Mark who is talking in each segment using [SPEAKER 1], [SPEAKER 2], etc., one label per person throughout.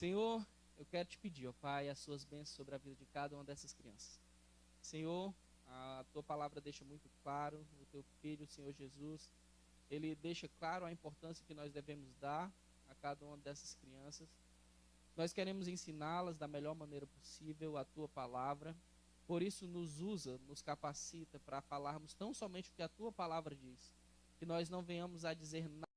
[SPEAKER 1] Senhor, eu quero te pedir, ó Pai, as suas bênçãos sobre a vida de cada uma dessas crianças. Senhor, a tua palavra deixa muito claro, o teu filho, o Senhor Jesus, ele deixa claro a importância que nós devemos dar a cada uma dessas crianças. Nós queremos ensiná-las da melhor maneira possível a tua palavra. Por isso, nos usa, nos capacita para falarmos tão somente o que a tua palavra diz. Que nós não venhamos a dizer nada.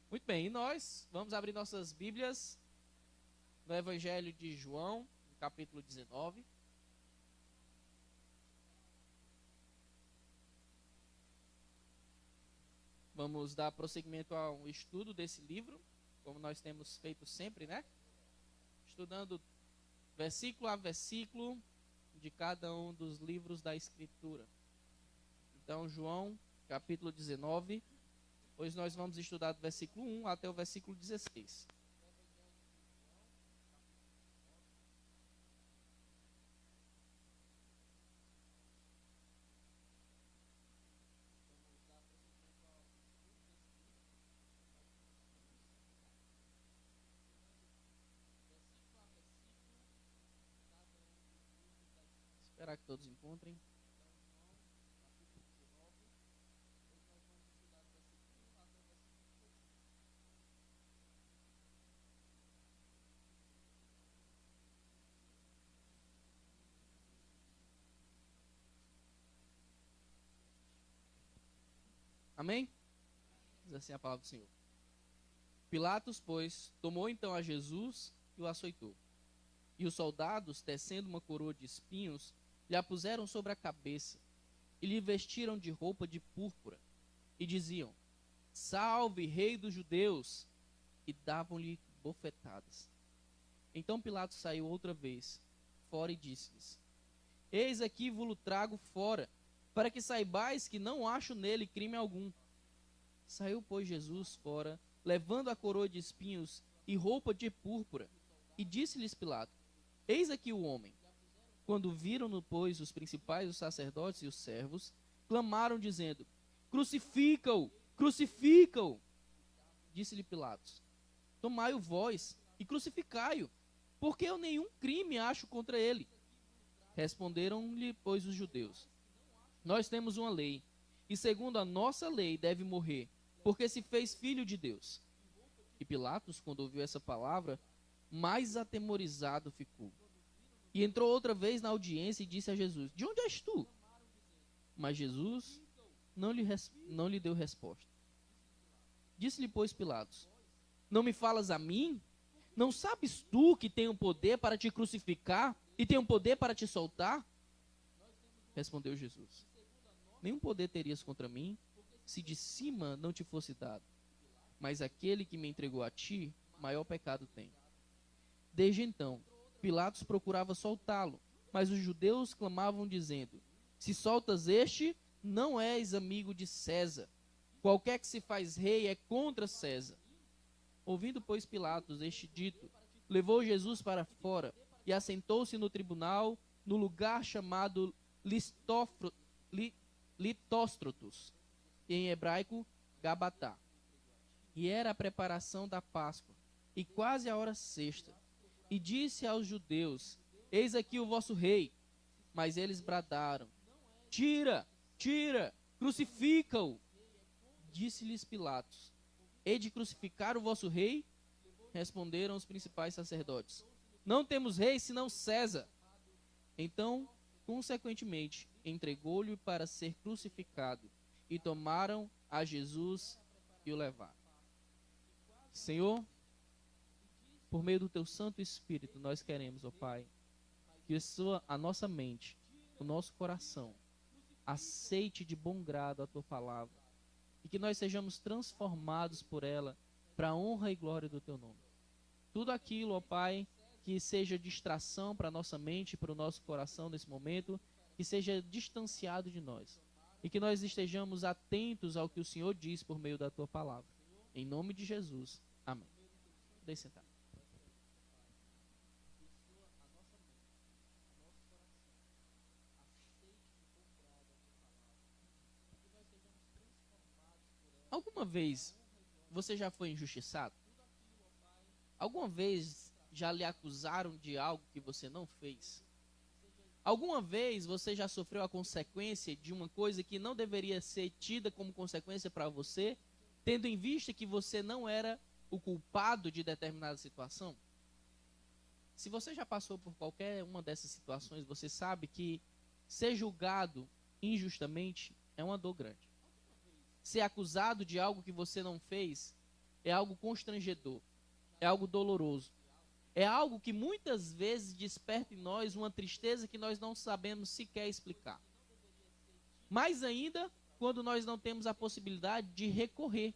[SPEAKER 1] Muito bem, e nós vamos abrir nossas Bíblias no Evangelho de João, no capítulo 19. Vamos dar prosseguimento ao estudo desse livro, como nós temos feito sempre, né? Estudando versículo a versículo de cada um dos livros da Escritura. Então, João, capítulo 19, hoje nós vamos estudar do versículo 1 até o versículo 16. Esperar que todos encontrem. Amém? Diz assim a palavra do Senhor. Pilatos, pois, tomou então a Jesus e o açoitou. E os soldados, tecendo uma coroa de espinhos, lhe a puseram sobre a cabeça e lhe vestiram de roupa de púrpura e diziam: Salve, Rei dos Judeus! E davam-lhe bofetadas. Então Pilatos saiu outra vez fora e disse-lhes: Eis aqui vos trago fora, para que saibais que não acho nele crime algum. Saiu, pois, Jesus fora, levando a coroa de espinhos e roupa de púrpura, e disse-lhes Pilato: Eis aqui o homem. Quando viram-no, pois, os principais, os sacerdotes e os servos, clamaram, dizendo: Crucifica-o! Crucifica-o! Disse-lhe Pilatos: Tomai-o vós e crucificai-o, porque eu nenhum crime acho contra ele. Responderam-lhe, pois, os judeus: Nós temos uma lei, e segundo a nossa lei deve morrer, porque se fez filho de Deus. E Pilatos, quando ouviu essa palavra, mais atemorizado ficou. E entrou outra vez na audiência e disse a Jesus: De onde és tu? Mas Jesus não lhe deu resposta. Disse-lhe, pois, Pilatos: Não me falas a mim? Não sabes tu que tenho poder para te crucificar e tenho poder para te soltar? Respondeu Jesus: Nenhum poder terias contra mim, se de cima não te fosse dado. Mas aquele que me entregou a ti, maior pecado tem. Desde então, Pilatos procurava soltá-lo, mas os judeus clamavam dizendo: Se soltas este, não és amigo de César. Qualquer que se faz rei é contra César. Ouvindo, pois, Pilatos este dito, levou Jesus para fora e assentou-se no tribunal, no lugar chamado Litóstrotos, em hebraico, Gabatá. E era a preparação da Páscoa, e quase a hora sexta. E disse aos judeus: Eis aqui o vosso rei. Mas eles bradaram: Tira, tira, crucifica-o. Disse-lhes Pilatos: Hei de crucificar o vosso rei? Responderam os principais sacerdotes: Não temos rei senão César. Então, consequentemente, entregou-lhe para ser crucificado. E tomaram a Jesus e o levaram. Senhor, por meio do teu Santo Espírito, nós queremos, ó Pai, que a nossa mente, o nosso coração, aceite de bom grado a tua palavra e que nós sejamos transformados por ela para a honra e glória do teu nome. Tudo aquilo, ó Pai, que seja distração para a nossa mente, para o nosso coração nesse momento, que seja distanciado de nós. E que nós estejamos atentos ao que o Senhor diz por meio da tua palavra. Em nome de Jesus. Amém. Podem sentar. Alguma vez você já foi injustiçado? Alguma vez já lhe acusaram de algo que você não fez? Alguma vez você já sofreu a consequência de uma coisa que não deveria ser tida como consequência para você, tendo em vista que você não era o culpado de determinada situação? Se você já passou por qualquer uma dessas situações, você sabe que ser julgado injustamente é uma dor grande. Ser acusado de algo que você não fez é algo constrangedor, é algo doloroso. É algo que muitas vezes desperta em nós uma tristeza que nós não sabemos sequer explicar. Mais ainda, quando nós não temos a possibilidade de recorrer.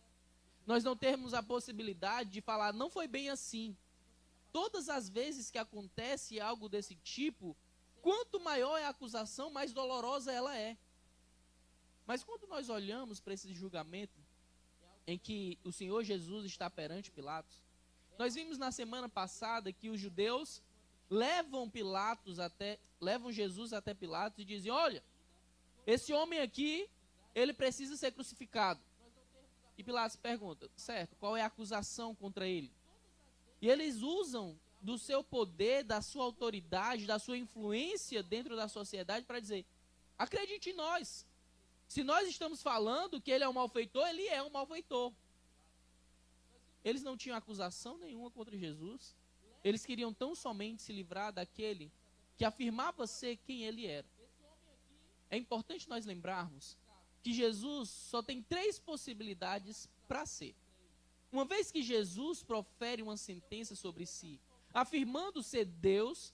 [SPEAKER 1] Nós não temos a possibilidade de falar, não foi bem assim. Todas as vezes que acontece algo desse tipo, quanto maior é a acusação, mais dolorosa ela é. Mas quando nós olhamos para esse julgamento em que o Senhor Jesus está perante Pilatos, nós vimos na semana passada que os judeus levam Jesus até Pilatos e dizem, olha, esse homem aqui, ele precisa ser crucificado. E Pilatos pergunta, certo, qual é a acusação contra ele? E eles usam do seu poder, da sua autoridade, da sua influência dentro da sociedade para dizer, acredite em nós. Se nós estamos falando que ele é um malfeitor, ele é um malfeitor. Eles não tinham acusação nenhuma contra Jesus. Eles queriam tão somente se livrar daquele que afirmava ser quem ele era. É importante nós lembrarmos que Jesus só tem 3 possibilidades para ser. Uma vez que Jesus profere uma sentença sobre si, afirmando ser Deus,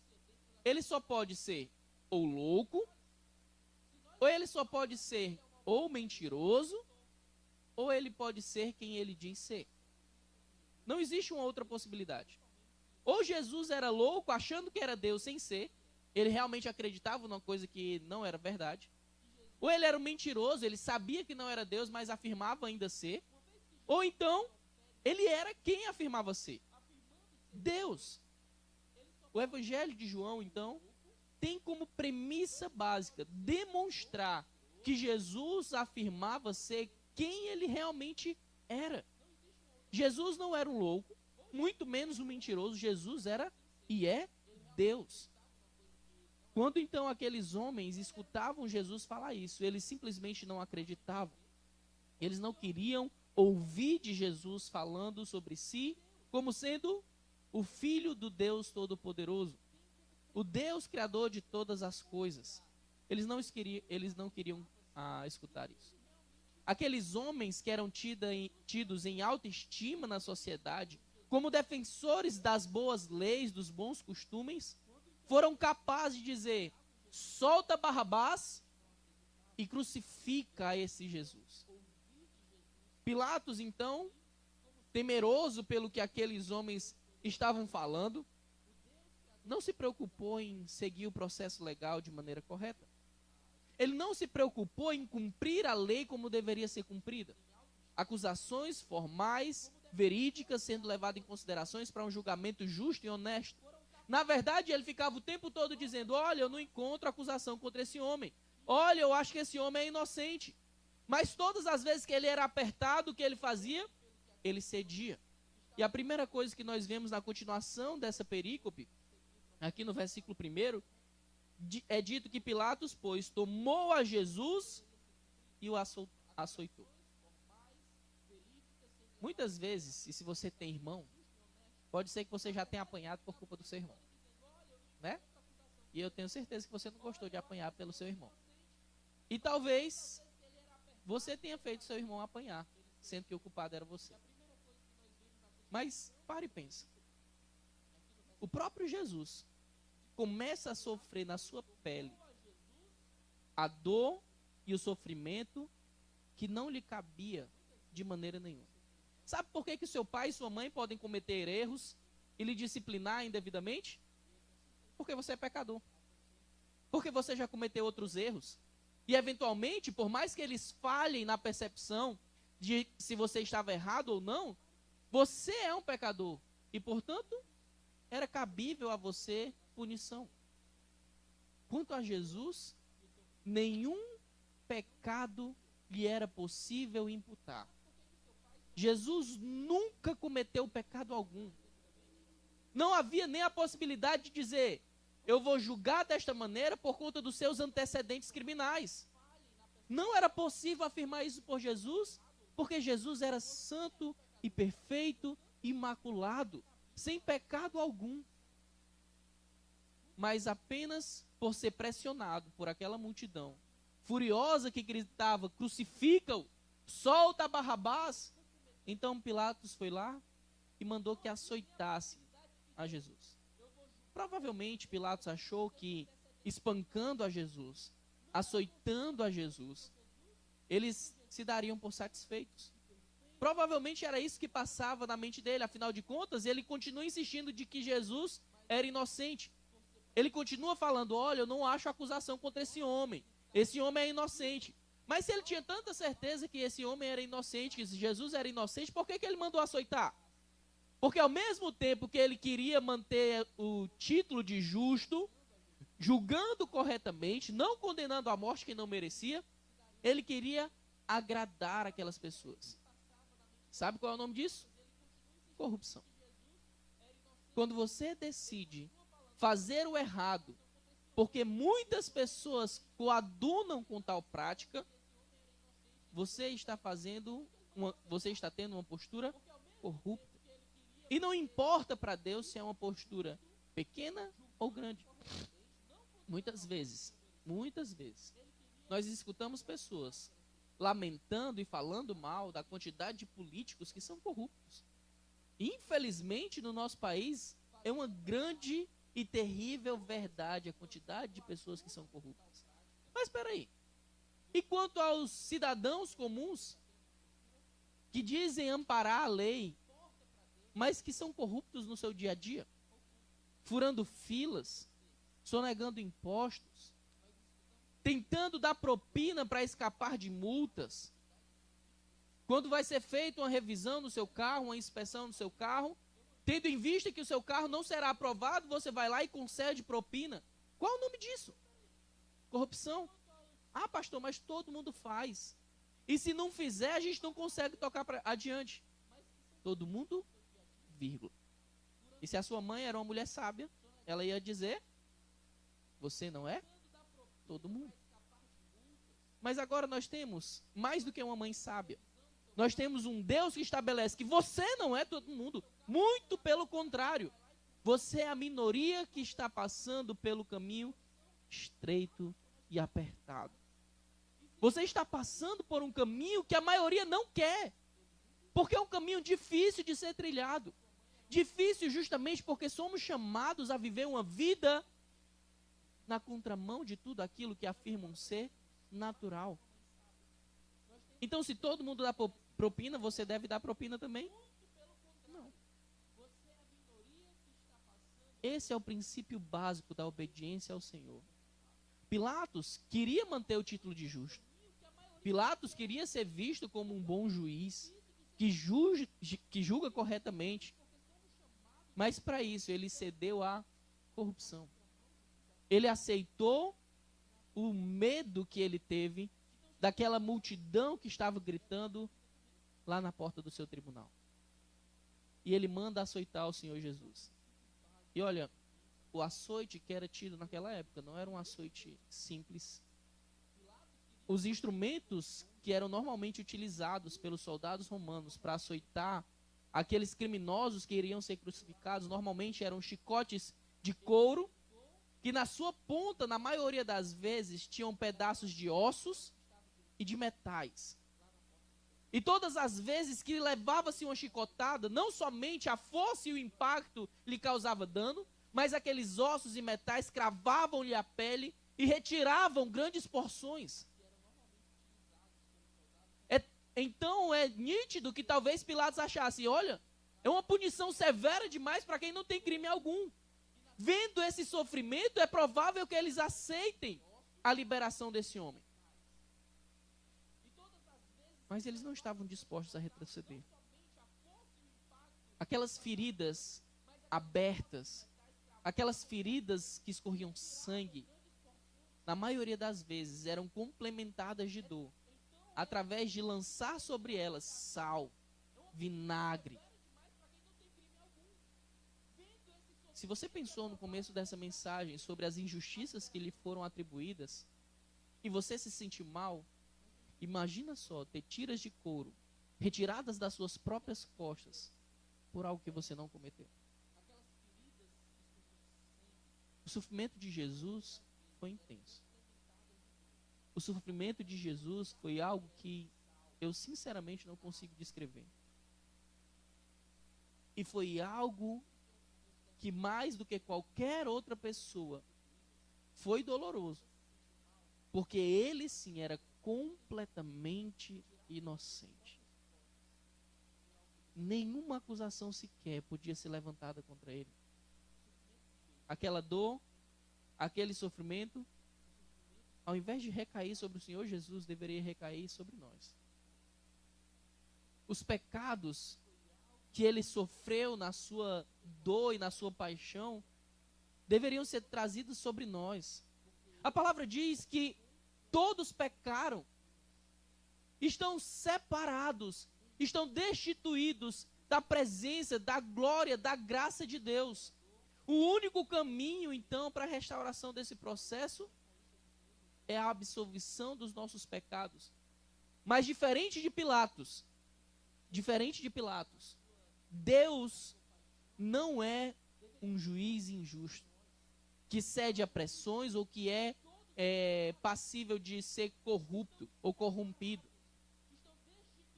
[SPEAKER 1] ele só pode ser ou louco, ou ele só pode ser ou mentiroso, ou ele pode ser quem ele diz ser. Não existe uma outra possibilidade. Ou Jesus era louco, achando que era Deus sem ser, ele realmente acreditava numa coisa que não era verdade. Ou ele era um mentiroso, ele sabia que não era Deus, mas afirmava ainda ser. Ou então, ele era quem afirmava ser: Deus. O Evangelho de João, então, tem como premissa básica demonstrar que Jesus afirmava ser quem ele realmente era. Jesus não era um louco, muito menos um mentiroso. Jesus era e é Deus. Quando então aqueles homens escutavam Jesus falar isso, eles simplesmente não acreditavam. Eles não queriam ouvir de Jesus falando sobre si como sendo o Filho do Deus Todo-Poderoso, o Deus Criador de todas as coisas. Eles não queriam escutar isso. Aqueles homens que eram tidos em alta estima na sociedade, como defensores das boas leis, dos bons costumes, foram capazes de dizer: solta Barrabás e crucifica esse Jesus. Pilatos, então, temeroso pelo que aqueles homens estavam falando, não se preocupou em seguir o processo legal de maneira correta. Ele não se preocupou em cumprir a lei como deveria ser cumprida. Acusações formais, verídicas, sendo levadas em considerações para um julgamento justo e honesto. Na verdade, ele ficava o tempo todo dizendo: olha, eu não encontro acusação contra esse homem. Olha, eu acho que esse homem é inocente. Mas todas as vezes que ele era apertado, o que ele fazia? Ele cedia. E a primeira coisa que nós vemos na continuação dessa perícope, aqui no versículo 1, é dito que Pilatos, pois, tomou a Jesus e o açoitou. Muitas vezes, e se você tem irmão, pode ser que você já tenha apanhado por culpa do seu irmão, né? E eu tenho certeza que você não gostou de apanhar pelo seu irmão. E talvez você tenha feito seu irmão apanhar, sendo que o culpado era você. Mas pare e pense. O próprio Jesus começa a sofrer na sua pele a dor e o sofrimento que não lhe cabia de maneira nenhuma. Sabe por que seu pai e sua mãe podem cometer erros e lhe disciplinar indevidamente? Porque você é pecador. Porque você já cometeu outros erros. E eventualmente, por mais que eles falhem na percepção de se você estava errado ou não, você é um pecador. E, portanto, era cabível a você punição. Quanto a Jesus, nenhum pecado lhe era possível imputar. Jesus nunca cometeu pecado algum. Não havia nem a possibilidade de dizer: eu vou julgar desta maneira por conta dos seus antecedentes criminais. Não era possível afirmar isso por Jesus, porque Jesus era santo e perfeito, imaculado, sem pecado algum. Mas apenas por ser pressionado por aquela multidão, furiosa que gritava: crucifica-o, solta Barrabás. Então Pilatos foi lá e mandou que açoitasse a Jesus. Provavelmente Pilatos achou que espancando a Jesus, açoitando a Jesus, eles se dariam por satisfeitos. Provavelmente era isso que passava na mente dele. Afinal de contas, ele continua insistindo de que Jesus era inocente. Ele continua falando: olha, eu não acho acusação contra esse homem é inocente. Mas se ele tinha tanta certeza que esse homem era inocente, que Jesus era inocente, por que ele mandou açoitar? Porque ao mesmo tempo que ele queria manter o título de justo, julgando corretamente, não condenando à morte quem não merecia, ele queria agradar aquelas pessoas. Sabe qual é o nome disso? Corrupção. Quando você decide fazer o errado, porque muitas pessoas coadunam com tal prática, você está tendo uma postura corrupta. E não importa para Deus se é uma postura pequena ou grande. Muitas vezes, nós escutamos pessoas lamentando e falando mal da quantidade de políticos que são corruptos. Infelizmente, no nosso país, é uma grande e terrível verdade a quantidade de pessoas que são corruptas. Mas espera aí. E quanto aos cidadãos comuns que dizem amparar a lei, mas que são corruptos no seu dia a dia, furando filas, sonegando impostos, tentando dar propina para escapar de multas? Quando vai ser feita uma revisão no seu carro, uma inspeção no seu carro, tendo em vista que o seu carro não será aprovado, você vai lá e concede propina. Qual é o nome disso? Corrupção. Ah, pastor, mas todo mundo faz. E se não fizer, a gente não consegue tocar adiante. Todo mundo, vírgula. E se a sua mãe era uma mulher sábia, ela ia dizer: você não é? Todo mundo. Mas agora nós temos mais do que uma mãe sábia. Nós temos um Deus que estabelece que você não é todo mundo. Muito pelo contrário. Você é a minoria que está passando pelo caminho estreito e apertado. Você está passando por um caminho que a maioria não quer. Porque é um caminho difícil de ser trilhado. Difícil justamente porque somos chamados a viver uma vida na contramão de tudo aquilo que afirmam ser natural. Então, se todo mundo dá propina, você deve dar propina também? Não. Esse é o princípio básico da obediência ao Senhor. Pilatos queria manter o título de justo. Pilatos queria ser visto como um bom juiz, que julga corretamente. Mas para isso ele cedeu à corrupção. Ele aceitou o medo que ele teve daquela multidão que estava gritando lá na porta do seu tribunal. E ele manda açoitar o Senhor Jesus. E olha, o açoite que era tido naquela época não era um açoite simples. Os instrumentos que eram normalmente utilizados pelos soldados romanos para açoitar aqueles criminosos que iriam ser crucificados, normalmente eram chicotes de couro, que na sua ponta, na maioria das vezes, tinham pedaços de ossos e de metais. E todas as vezes que levava-se uma chicotada, não somente a força e o impacto lhe causava dano, mas aqueles ossos e metais cravavam-lhe a pele e retiravam grandes porções. Então é nítido que talvez Pilatos achasse: olha, é uma punição severa demais para quem não tem crime algum. Vendo esse sofrimento, é provável que eles aceitem a liberação desse homem. Mas eles não estavam dispostos a retroceder. Aquelas feridas abertas, aquelas feridas que escorriam sangue, na maioria das vezes eram complementadas de dor, através de lançar sobre elas sal, vinagre. Se você pensou no começo dessa mensagem sobre as injustiças que lhe foram atribuídas, e você se sentiu mal, imagina só ter tiras de couro retiradas das suas próprias costas por algo que você não cometeu. O sofrimento de Jesus foi intenso. O sofrimento de Jesus foi algo que eu sinceramente não consigo descrever. E foi algo que mais do que qualquer outra pessoa foi doloroso. Porque ele sim era completamente inocente. Nenhuma acusação sequer podia ser levantada contra ele. Aquela dor, aquele sofrimento, ao invés de recair sobre o Senhor Jesus, deveria recair sobre nós. Os pecados que ele sofreu na sua dor e na sua paixão, deveriam ser trazidos sobre nós. A palavra diz que todos pecaram, estão separados, estão destituídos da presença, da glória, da graça de Deus. O único caminho, então, para a restauração desse processo é a absolvição dos nossos pecados. Mas diferente de Pilatos, Deus não é um juiz injusto, que cede a pressões ou que é passível de ser corrupto ou corrompido.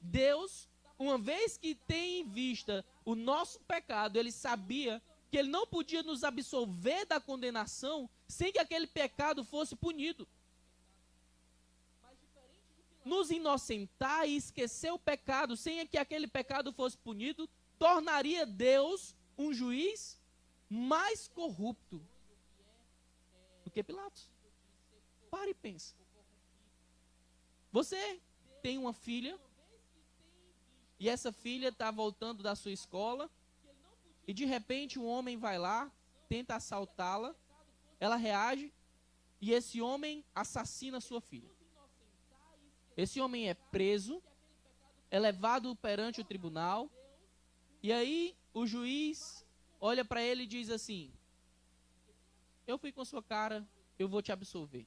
[SPEAKER 1] Deus, uma vez que tem em vista o nosso pecado, ele sabia que ele não podia nos absolver da condenação sem que aquele pecado fosse punido. Nos inocentar e esquecer o pecado sem que aquele pecado fosse punido, tornaria Deus um juiz mais corrupto do que Pilatos. Pare e pense. Você tem uma filha e essa filha está voltando da sua escola e de repente um homem vai lá, tenta assaltá-la, ela reage e esse homem assassina sua filha. Esse homem é preso, é levado perante o tribunal e aí o juiz olha para ele e diz assim: eu fui com a sua cara, eu vou te absolver.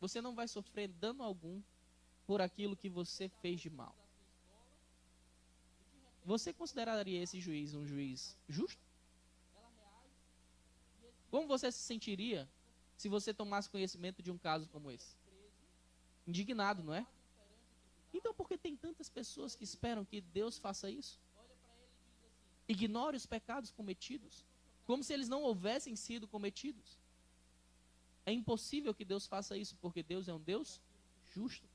[SPEAKER 1] Você não vai sofrer dano algum por aquilo que você fez de mal. Você consideraria esse juiz um juiz justo? Como você se sentiria se você tomasse conhecimento de um caso como esse? Indignado, não é? Então por que tem tantas pessoas que esperam que Deus faça isso? Ignore os pecados cometidos, como se eles não houvessem sido cometidos. É impossível que Deus faça isso, porque Deus é um Deus justo.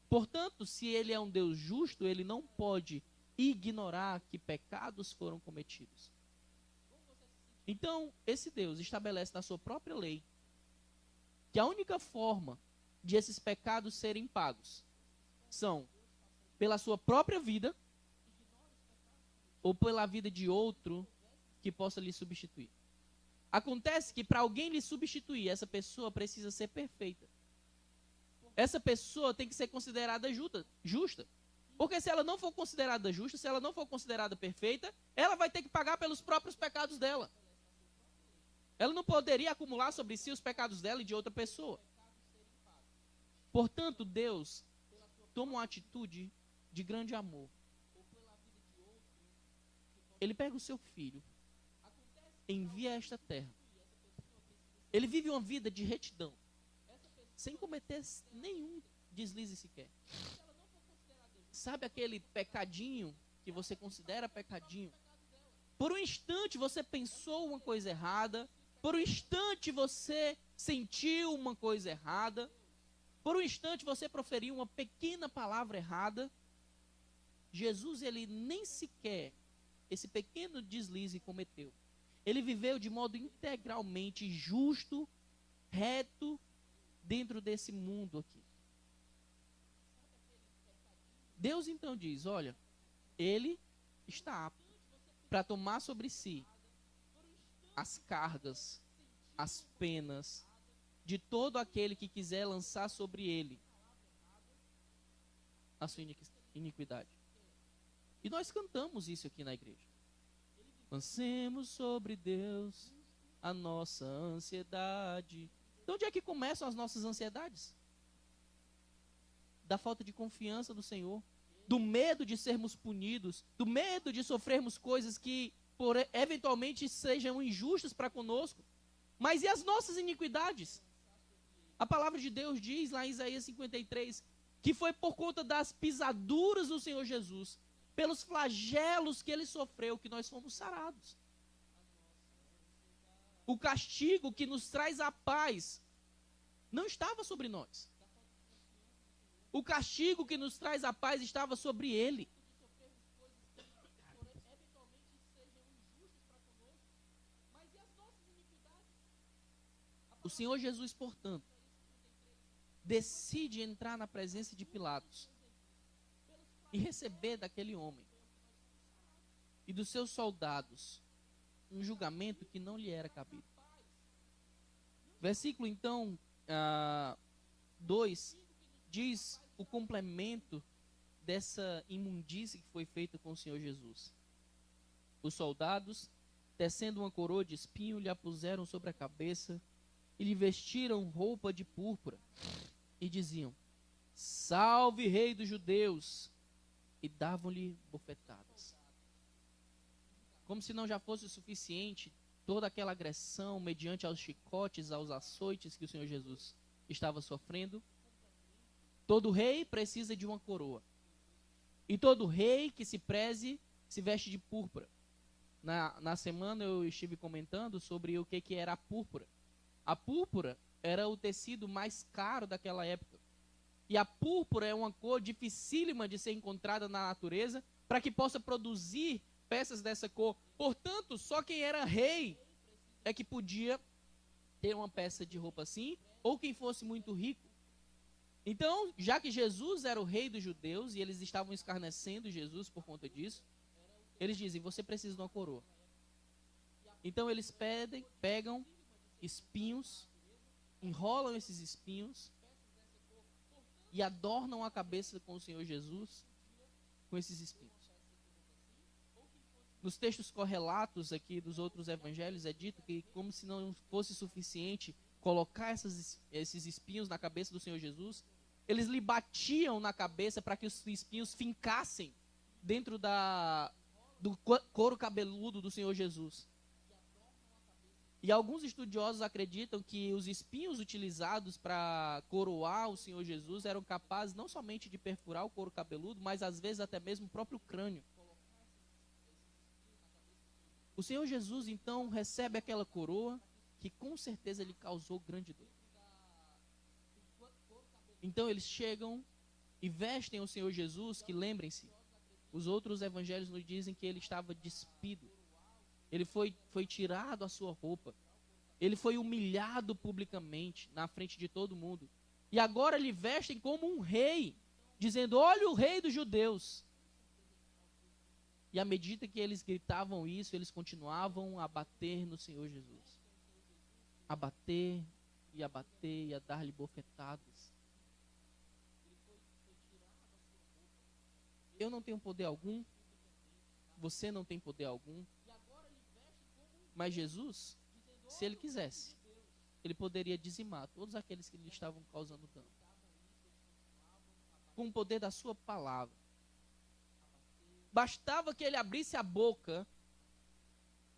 [SPEAKER 1] Portanto, se ele é um Deus justo, ele não pode ignorar que pecados foram cometidos. Então, esse Deus estabelece na sua própria lei que a única forma de esses pecados serem pagos são pela sua própria vida ou pela vida de outro que possa lhe substituir. Acontece que para alguém lhe substituir, essa pessoa precisa ser perfeita. Essa pessoa tem que ser considerada justa. Porque se ela não for considerada justa, se ela não for considerada perfeita, ela vai ter que pagar pelos próprios pecados dela. Ela não poderia acumular sobre si os pecados dela e de outra pessoa. Portanto, Deus toma uma atitude de grande amor. Ele pega o seu filho, envia a esta terra. Ele vive uma vida de retidão, sem cometer nenhum deslize sequer. Sabe aquele pecadinho que você considera pecadinho? Por um instante você pensou uma coisa errada, por um instante você sentiu uma coisa errada, por um instante você proferiu uma pequena palavra errada. Jesus, ele nem sequer esse pequeno deslize cometeu. Ele viveu de modo integralmente justo, reto, dentro desse mundo aqui. Deus então diz, olha, ele está apto para tomar sobre si as cargas, as penas de todo aquele que quiser lançar sobre ele a sua iniquidade. E nós cantamos isso aqui na igreja. Lancemos sobre Deus a nossa ansiedade. De onde é que começam as nossas ansiedades? Da falta de confiança no Senhor, do medo de sermos punidos, do medo de sofrermos coisas que eventualmente sejam injustas para conosco. Mas e as nossas iniquidades? A palavra de Deus diz lá em Isaías 53 que foi por conta das pisaduras do Senhor Jesus, pelos flagelos que ele sofreu, que nós fomos sarados. O castigo que nos traz a paz não estava sobre nós. O castigo que nos traz a paz estava sobre ele. O Senhor Jesus, portanto, decide entrar na presença de Pilatos e receber daquele homem e dos seus soldados um julgamento que não lhe era cabido. Versículo, então, 2, diz o complemento dessa imundície que foi feita com o Senhor Jesus. Os soldados, tecendo uma coroa de espinho, lhe a puseram sobre a cabeça e lhe vestiram roupa de púrpura e diziam: Salve, Rei dos Judeus! E davam-lhe bofetadas. Como se não já fosse o suficiente toda aquela agressão mediante aos chicotes, aos açoites que o Senhor Jesus estava sofrendo. Todo rei precisa de uma coroa. E todo rei que se preze se veste de púrpura. Na semana eu estive comentando sobre o que era a púrpura. A púrpura era o tecido mais caro daquela época. E a púrpura é uma cor dificílima de ser encontrada na natureza para que possa produzir peças dessa cor. Portanto, só quem era rei é que podia ter uma peça de roupa assim, ou quem fosse muito rico. Então, já que Jesus era o rei dos judeus e eles estavam escarnecendo Jesus por conta disso, eles dizem: você precisa de uma coroa. Então eles pegam espinhos, enrolam esses espinhos e adornam a cabeça com o Senhor Jesus com esses espinhos. Nos textos correlatos aqui dos outros evangelhos é dito que, como se não fosse suficiente colocar esses espinhos na cabeça do Senhor Jesus, eles lhe batiam na cabeça para que os espinhos fincassem dentro do couro cabeludo do Senhor Jesus. E alguns estudiosos acreditam que os espinhos utilizados para coroar o Senhor Jesus eram capazes não somente de perfurar o couro cabeludo, mas às vezes até mesmo o próprio crânio. O Senhor Jesus então recebe aquela coroa que com certeza lhe causou grande dor. Então eles chegam e vestem o Senhor Jesus, que lembrem-se, os outros evangelhos nos dizem que ele estava despido. Ele foi tirado a sua roupa. Ele foi humilhado publicamente, na frente de todo mundo. E agora lhe vestem como um rei, dizendo: olha o rei dos judeus. E à medida que eles gritavam isso, eles continuavam a bater no Senhor Jesus. A bater, e a dar-lhe bofetadas. Eu não tenho poder algum, você não tem poder algum, mas Jesus, se ele quisesse, ele poderia dizimar todos aqueles que lhe estavam causando dano. Com o poder da sua palavra. Bastava que ele abrisse a boca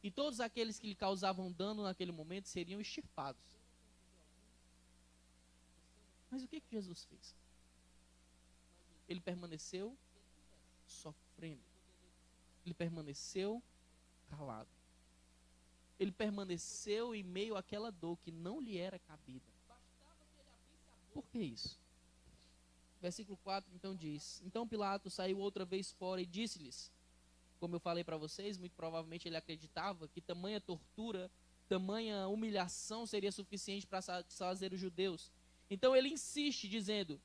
[SPEAKER 1] e todos aqueles que lhe causavam dano naquele momento seriam extirpados. Mas o que Jesus fez? Ele permaneceu sofrendo. Ele permaneceu calado. Ele permaneceu em meio àquela dor que não lhe era cabida. Por que isso? Versículo 4 então diz: Então Pilatos saiu outra vez fora e disse-lhes: como eu falei para vocês, muito provavelmente ele acreditava que tamanha tortura, tamanha humilhação seria suficiente para satisfazer os judeus. Então ele insiste dizendo: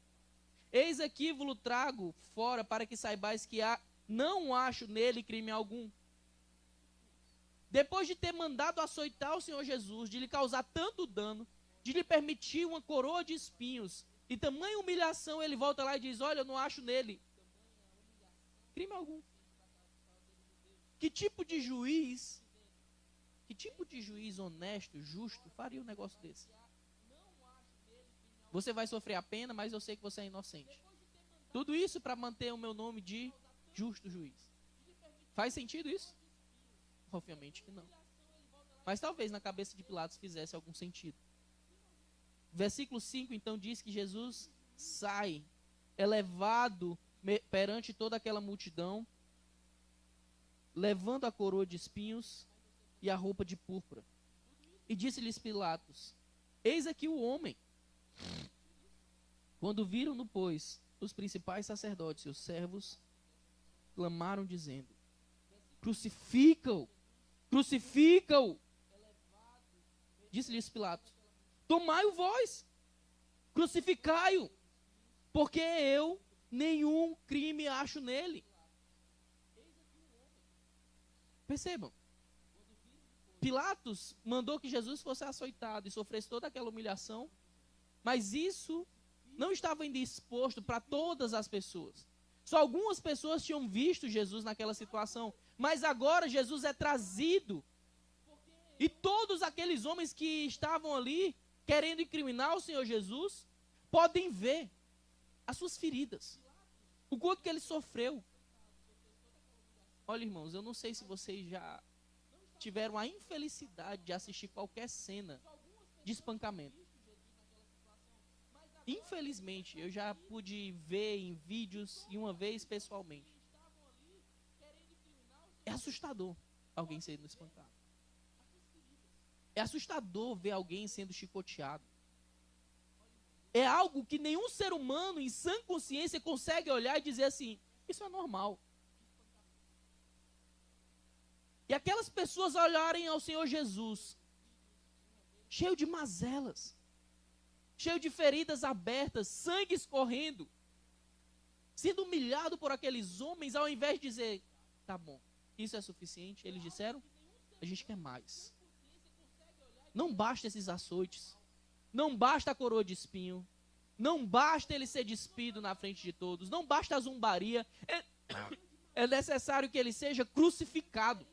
[SPEAKER 1] eis aqui vos trago fora para que saibais que não acho nele crime algum. Depois de ter mandado açoitar o Senhor Jesus, de lhe causar tanto dano, de lhe permitir uma coroa de espinhos e tamanha humilhação, ele volta lá e diz: olha, eu não acho nele crime algum. Que tipo de juiz honesto, justo, faria um negócio desse? Você vai sofrer a pena, mas eu sei que você é inocente. Tudo isso para manter o meu nome de justo juiz. Faz sentido isso? Obviamente que não. Mas talvez na cabeça de Pilatos fizesse algum sentido. Versículo 5 então diz que Jesus sai, é levado perante toda aquela multidão, levando a coroa de espinhos e a roupa de púrpura. E disse-lhes Pilatos: eis aqui o homem. Quando viram-no, pois, os principais sacerdotes e os servos clamaram dizendo: crucifica-o, crucifica-o. Disse-lhes Pilatos: tomai-o vós, crucificai-o, porque eu nenhum crime acho nele. Percebam, Pilatos mandou que Jesus fosse açoitado e sofresse toda aquela humilhação, mas isso não estava ainda exposto para todas as pessoas. Só algumas pessoas tinham visto Jesus naquela situação, mas agora Jesus é trazido, e todos aqueles homens que estavam ali querendo incriminar o Senhor Jesus podem ver as suas feridas, o quanto que ele sofreu. Olha, irmãos, eu não sei se vocês já tiveram a infelicidade de assistir qualquer cena de espancamento. Infelizmente, eu já pude ver em vídeos e uma vez pessoalmente. É assustador alguém sendo espancado. É assustador ver alguém sendo chicoteado. É algo que nenhum ser humano em sã consciência consegue olhar e dizer assim: isso é normal. E aquelas pessoas olharem ao Senhor Jesus, cheio de mazelas, cheio de feridas abertas, sangue escorrendo, sendo humilhado por aqueles homens, ao invés de dizer: tá bom, isso é suficiente. Eles disseram: a gente quer mais. Não basta esses açoites, não basta a coroa de espinho, não basta ele ser despido na frente de todos, não basta a zombaria, é necessário que ele seja crucificado.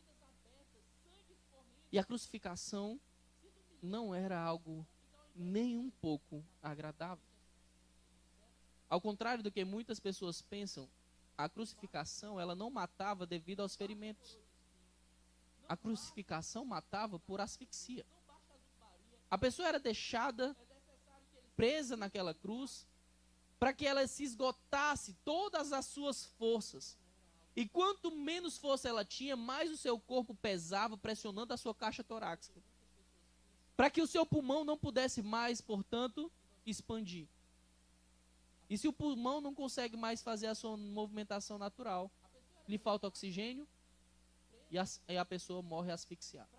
[SPEAKER 1] E a crucificação não era algo nem um pouco agradável. Ao contrário do que muitas pessoas pensam, a crucificação ela não matava devido aos ferimentos. A crucificação matava por asfixia. A pessoa era deixada presa naquela cruz para que ela se esgotasse todas as suas forças. E quanto menos força ela tinha, mais o seu corpo pesava, pressionando a sua caixa torácica. Para que o seu pulmão não pudesse mais, portanto, expandir. E se o pulmão não consegue mais fazer a sua movimentação natural, lhe falta oxigênio e a pessoa morre asfixiada.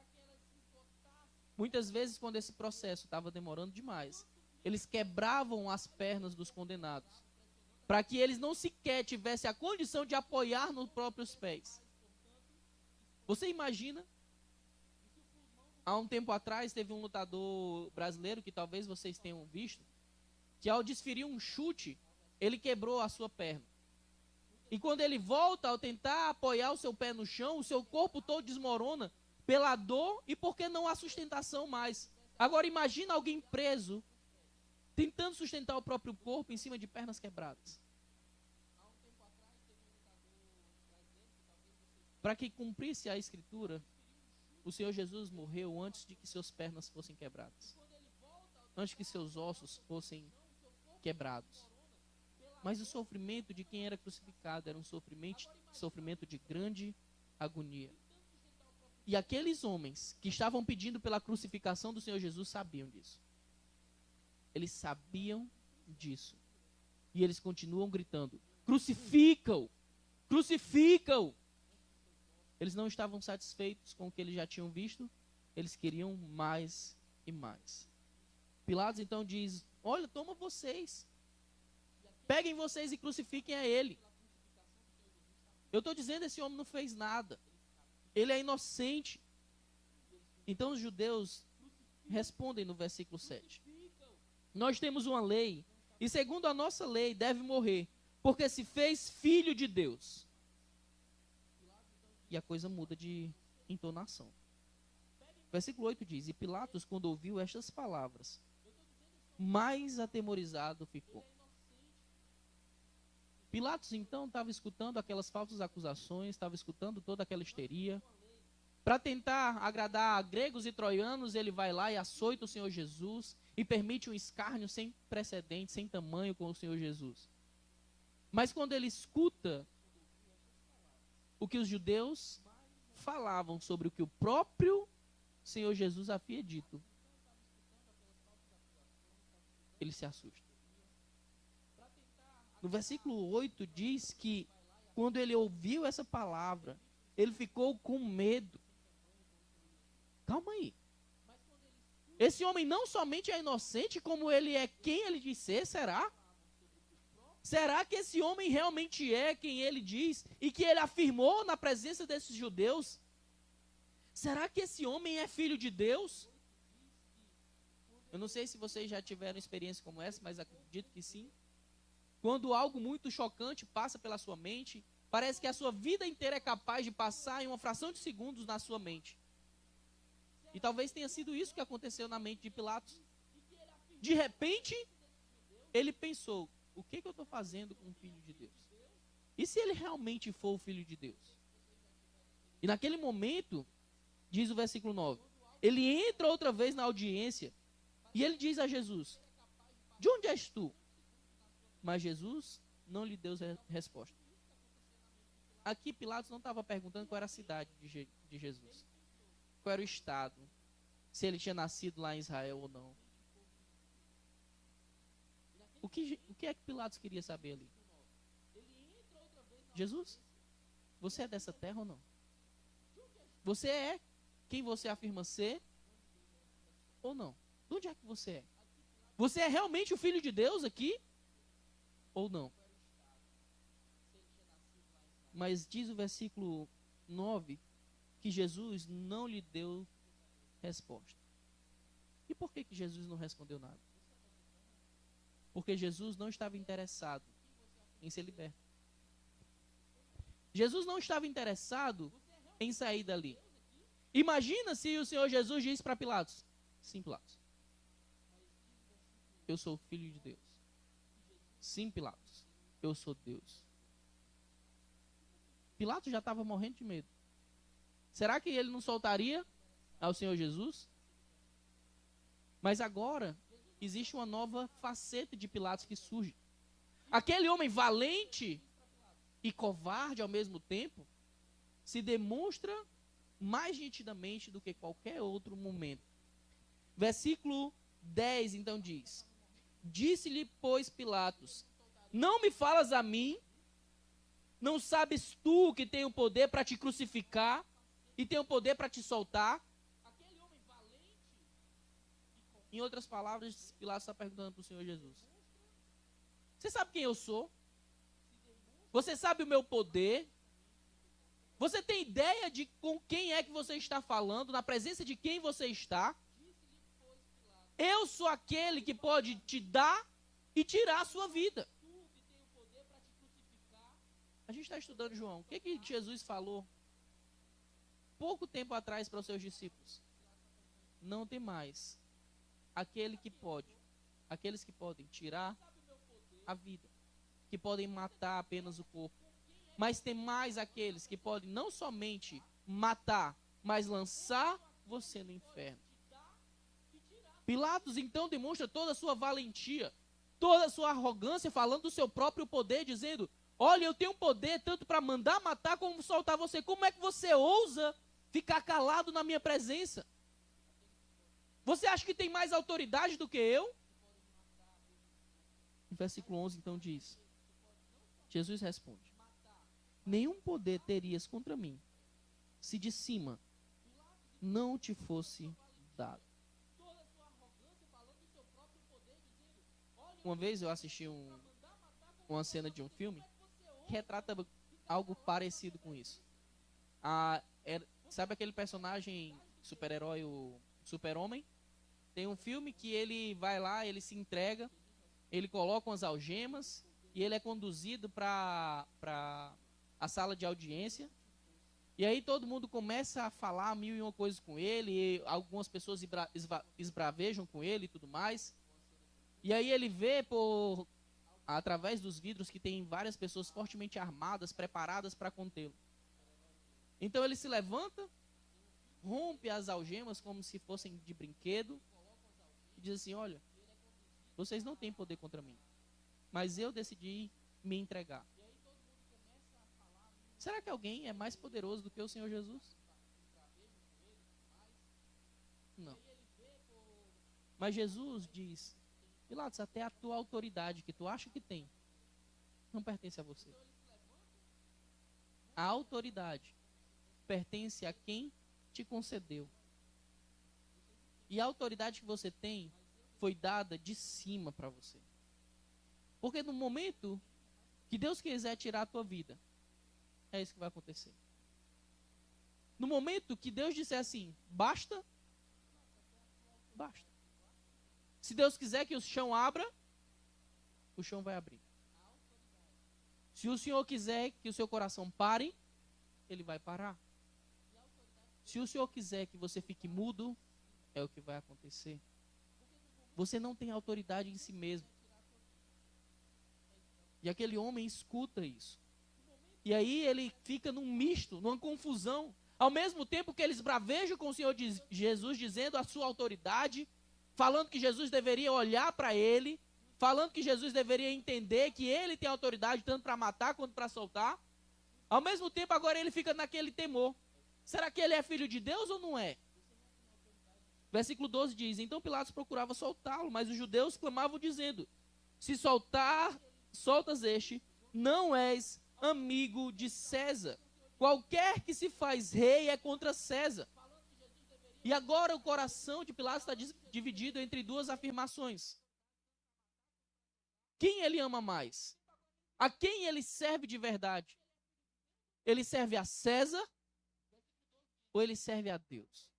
[SPEAKER 1] Muitas vezes, quando esse processo estava demorando demais, eles quebravam as pernas dos condenados, para que eles não sequer tivessem a condição de apoiar nos próprios pés. Você imagina? Há um tempo atrás, teve um lutador brasileiro, que talvez vocês tenham visto, que ao desferir um chute, ele quebrou a sua perna. E quando ele volta, ao tentar apoiar o seu pé no chão, o seu corpo todo desmorona pela dor e porque não há sustentação mais. Agora imagina alguém preso, tentando sustentar o próprio corpo em cima de pernas quebradas. Para que cumprisse a escritura, o Senhor Jesus morreu antes de que suas pernas fossem quebradas, antes que seus ossos fossem quebrados. Mas o sofrimento de quem era crucificado era um sofrimento de grande agonia. E aqueles homens que estavam pedindo pela crucificação do Senhor Jesus sabiam disso. Eles sabiam disso. E eles continuam gritando: crucifica-o! Crucifica-o! Eles não estavam satisfeitos com o que eles já tinham visto, eles queriam mais e mais. Pilatos então diz: olha, toma vocês, peguem vocês e crucifiquem a ele. Eu estou dizendo, esse homem não fez nada, ele é inocente. Então os judeus respondem no versículo 7. Nós temos uma lei, e segundo a nossa lei deve morrer, porque se fez filho de Deus. E a coisa muda de entonação. Versículo 8 diz: e Pilatos, quando ouviu estas palavras, mais atemorizado ficou. Pilatos então estava escutando aquelas falsas acusações, estava escutando toda aquela histeria. Para tentar agradar gregos e troianos, ele vai lá e açoita o Senhor Jesus e permite um escárnio sem precedente, sem tamanho com o Senhor Jesus. Mas quando ele escuta o que os judeus falavam sobre o que o próprio Senhor Jesus havia dito, ele se assusta. No versículo 8 diz que quando ele ouviu essa palavra, ele ficou com medo. Calma aí. Esse homem não somente é inocente, como ele é quem ele diz ser, será? Será que esse homem realmente é quem ele diz e que ele afirmou na presença desses judeus? Será que esse homem é filho de Deus? Eu não sei se vocês já tiveram experiência como essa, mas acredito que sim. Quando algo muito chocante passa pela sua mente, parece que a sua vida inteira é capaz de passar em uma fração de segundos na sua mente. E talvez tenha sido isso que aconteceu na mente de Pilatos. De repente, ele pensou: o que eu estou fazendo com o Filho de Deus? E se ele realmente for o Filho de Deus? E naquele momento, diz o versículo 9, ele entra outra vez na audiência e ele diz a Jesus: de onde és tu? Mas Jesus não lhe deu resposta. Aqui Pilatos não estava perguntando qual era a cidade de Jesus, qual era o estado, se ele tinha nascido lá em Israel ou não. O que é que Pilatos queria saber ali? Jesus, você é dessa terra ou não? Você é quem você afirma ser ou não? De onde é que você é? Você é realmente o Filho de Deus aqui ou não? Mas diz o versículo 9 que Jesus não lhe deu resposta. E por que Jesus não respondeu nada? Porque Jesus não estava interessado em ser liberto. Jesus não estava interessado em sair dali. Imagina se o Senhor Jesus disse para Pilatos: sim, Pilatos, eu sou o Filho de Deus. Sim, Pilatos, eu sou Deus. Pilatos já estava morrendo de medo. Será que ele não soltaria ao Senhor Jesus? Mas agora existe uma nova faceta de Pilatos que surge. Aquele homem valente e covarde ao mesmo tempo se demonstra mais nitidamente do que qualquer outro momento. Versículo 10 então diz: disse-lhe, pois, Pilatos: não me falas a mim? Não sabes tu que tem o poder para te crucificar e tem o poder para te soltar? Em outras palavras, Pilatos está perguntando para o Senhor Jesus: você sabe quem eu sou? Você sabe o meu poder? Você tem ideia de com quem é que você está falando, na presença de quem você está? Eu sou aquele que pode te dar e tirar a sua vida. A gente está estudando João. O que Jesus falou pouco tempo atrás para os seus discípulos? Não tem mais aqueles que podem tirar a vida, que podem matar apenas o corpo, mas tem mais aqueles que podem não somente matar, mas lançar você no inferno. Pilatos então demonstra toda a sua valentia, toda a sua arrogância, falando do seu próprio poder, dizendo: olha, eu tenho poder tanto para mandar matar como soltar você. Como é que você ousa ficar calado na minha presença? Você acha que tem mais autoridade do que eu? No versículo 11 então diz, Jesus responde: nenhum poder terias contra mim, se de cima não te fosse dado. Uma vez eu assisti uma cena de um filme que retrata algo parecido com isso. Sabe aquele personagem super-herói, o Super-Homem? Tem um filme que ele vai lá, ele se entrega, ele coloca umas algemas e ele é conduzido para a sala de audiência. E aí todo mundo começa a falar mil e uma coisas com ele, e algumas pessoas esbravejam com ele e tudo mais. E aí ele vê através dos vidros que tem várias pessoas fortemente armadas, preparadas para contê-lo. Então ele se levanta, rompe as algemas como se fossem de brinquedo e diz assim: olha, vocês não têm poder contra mim, mas eu decidi me entregar. Será que alguém é mais poderoso do que o Senhor Jesus? Não. Mas Jesus diz: Pilatos, até a tua autoridade que tu acha que tem, não pertence a você. A autoridade pertence a quem te concedeu. E a autoridade que você tem foi dada de cima para você. Porque no momento que Deus quiser tirar a tua vida, é isso que vai acontecer. No momento que Deus disser assim, basta, basta. Se Deus quiser que o chão abra, o chão vai abrir. Se o Senhor quiser que o seu coração pare, ele vai parar. Se o Senhor quiser que você fique mudo, é o que vai acontecer. Você não tem autoridade em si mesmo. E aquele homem escuta isso. E aí ele fica num misto, numa confusão. Ao mesmo tempo que eles bravejam com o Senhor Jesus, dizendo a sua autoridade, falando que Jesus deveria olhar para ele, falando que Jesus deveria entender que ele tem autoridade tanto para matar quanto para soltar. Ao mesmo tempo agora ele fica naquele temor. Será que ele é filho de Deus ou não é? Versículo 12 diz: então Pilatos procurava soltá-lo, mas os judeus clamavam dizendo: se soltas este, não és amigo de César. Qualquer que se faz rei é contra César. E agora o coração de Pilatos está dividido entre duas afirmações. Quem ele ama mais? A quem ele serve de verdade? Ele serve a César ou ele serve a Deus?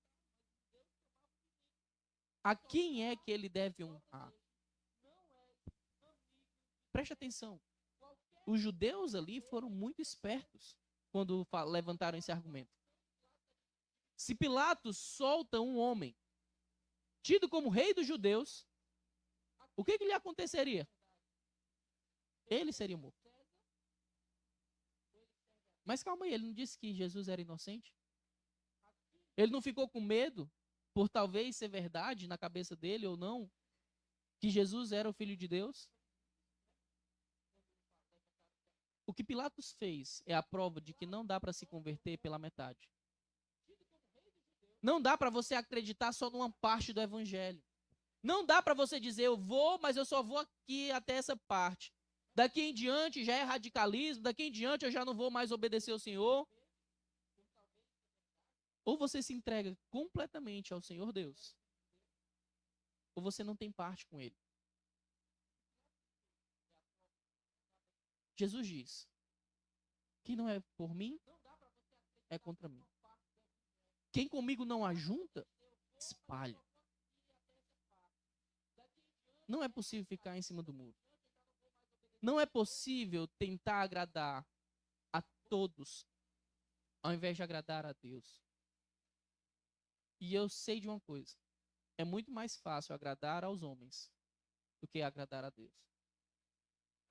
[SPEAKER 1] A quem é que ele deve honrar? Preste atenção. Os judeus ali foram muito espertos quando levantaram esse argumento. Se Pilatos solta um homem tido como rei dos judeus, o que lhe aconteceria? Ele seria morto. Mas calma aí, ele não disse que Jesus era inocente? Ele não ficou com medo, por talvez ser verdade na cabeça dele ou não, que Jesus era o Filho de Deus? O que Pilatos fez é a prova de que não dá para se converter pela metade. Não dá para você acreditar só numa parte do evangelho. Não dá para você dizer, eu vou, mas eu só vou aqui até essa parte. Daqui em diante já é radicalismo, daqui em diante eu já não vou mais obedecer ao Senhor. Ou você se entrega completamente ao Senhor Deus, ou você não tem parte com Ele. Jesus diz: quem não é por mim, é contra mim. Quem comigo não ajunta, espalha. Não é possível ficar em cima do muro. Não é possível tentar agradar a todos, ao invés de agradar a Deus. E eu sei de uma coisa: é muito mais fácil agradar aos homens do que agradar a Deus.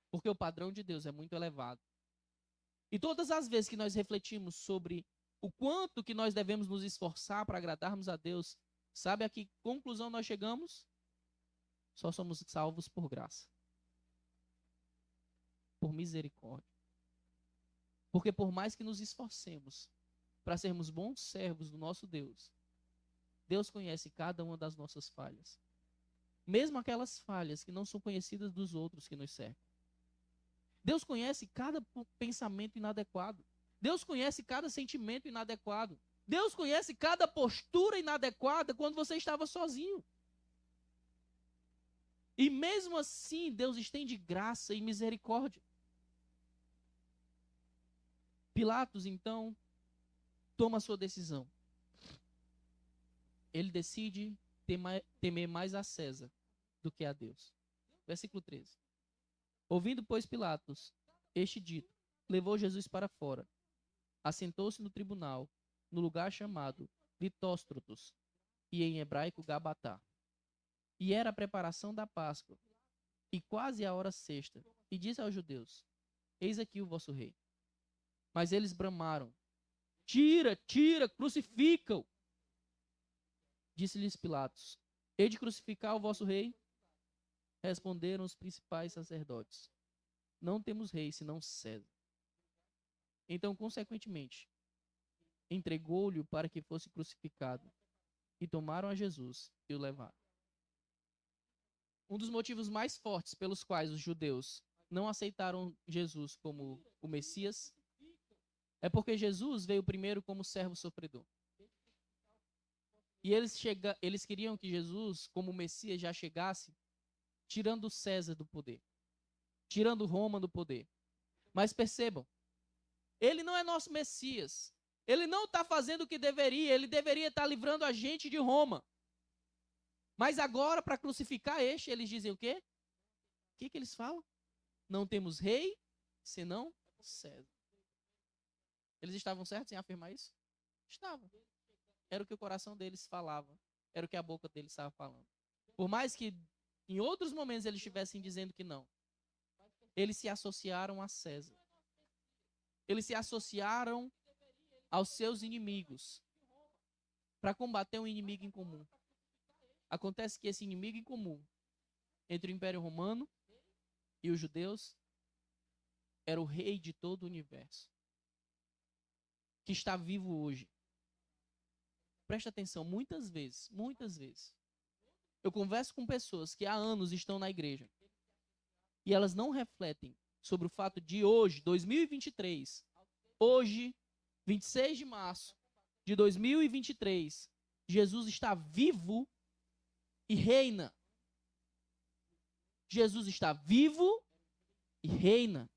[SPEAKER 1] Porque o padrão de Deus é muito elevado. E todas as vezes que nós refletimos sobre o quanto que nós devemos nos esforçar para agradarmos a Deus, sabe a que conclusão nós chegamos? Só somos salvos por graça. Por misericórdia. Porque por mais que nos esforcemos para sermos bons servos do nosso Deus, Deus conhece cada uma das nossas falhas. Mesmo aquelas falhas que não são conhecidas dos outros que nos cercam. Deus conhece cada pensamento inadequado. Deus conhece cada sentimento inadequado. Deus conhece cada postura inadequada quando você estava sozinho. E mesmo assim, Deus estende graça e misericórdia. Pilatos, então, toma a sua decisão. Ele decide temer mais a César do que a Deus. Versículo 13. Ouvindo, pois, Pilatos este dito, levou Jesus para fora, assentou-se no tribunal, no lugar chamado Litóstrotos, e em hebraico Gabatá. E era a preparação da Páscoa, e quase a hora sexta, e disse aos judeus, eis aqui o vosso rei. Mas eles bramaram, tira, tira, crucifica-o. Disse-lhes Pilatos, hei de crucificar o vosso rei? Responderam os principais sacerdotes, não temos rei senão César. Então, consequentemente, entregou-lhe para que fosse crucificado, e tomaram a Jesus e o levaram. Um dos motivos mais fortes pelos quais os judeus não aceitaram Jesus como o Messias é porque Jesus veio primeiro como servo sofredor. E eles queriam que Jesus, como Messias, já chegasse tirando César do poder, tirando Roma do poder. Mas percebam, ele não é nosso Messias. Ele não está fazendo o que deveria. Ele deveria estar livrando a gente de Roma. Mas agora, para crucificar eles dizem o quê? O que eles falam? Não temos rei, senão César. Eles estavam certos em afirmar isso? Estavam. Era o que o coração deles falava. Era o que a boca deles estava falando. Por mais que em outros momentos eles estivessem dizendo que não, eles se associaram a César. Eles se associaram aos seus inimigos para combater um inimigo em comum. Acontece que esse inimigo em comum entre o Império Romano e os judeus era o rei de todo o universo, que está vivo hoje. Presta atenção, muitas vezes, eu converso com pessoas que há anos estão na igreja e elas não refletem sobre o fato de hoje, 2023, hoje, 26 de março de 2023, Jesus está vivo e reina. Jesus está vivo e reina.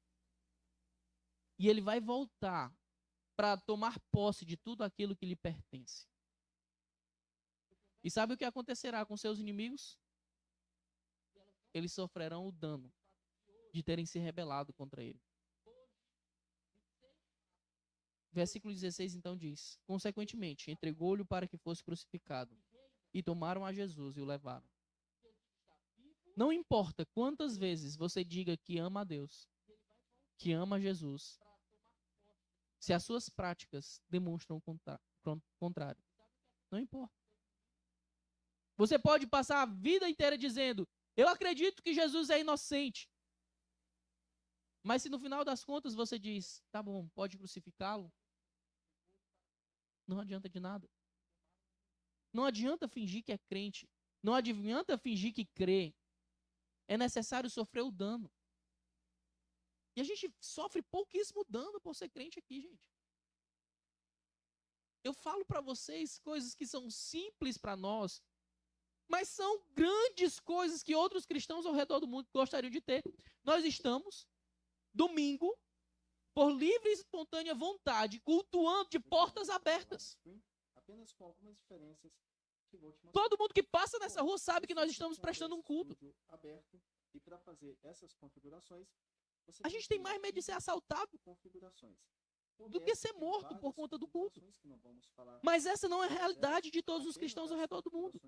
[SPEAKER 1] E ele vai voltar para tomar posse de tudo aquilo que lhe pertence. E sabe o que acontecerá com seus inimigos? Eles sofrerão o dano de terem se rebelado contra ele. Versículo 16 então diz, consequentemente, entregou-lhe para que fosse crucificado, e tomaram a Jesus e o levaram. Não importa quantas vezes você diga que ama a Deus, que ama Jesus, se as suas práticas demonstram o contrário. Não importa. Você pode passar a vida inteira dizendo, eu acredito que Jesus é inocente. Mas se no final das contas você diz, tá bom, pode crucificá-lo, não adianta de nada. Não adianta fingir que é crente. Não adianta fingir que crê. É necessário sofrer o dano. E a gente sofre pouquíssimo dano por ser crente aqui, gente. Eu falo para vocês coisas que são simples para nós, mas são grandes coisas que outros cristãos ao redor do mundo gostariam de ter. Nós estamos, domingo, por livre e espontânea vontade, cultuando de portas abertas.
[SPEAKER 2] Apenas com algumas diferenças que vou te mostrar.
[SPEAKER 1] Todo mundo que passa nessa rua sabe que nós estamos prestando um culto.
[SPEAKER 2] Aberto, e para fazer essas configurações,
[SPEAKER 1] A gente tem mais medo de ser assaltado do que ser morto por conta do culto. Mas essa não é a realidade de todos os cristãos ao redor do mundo.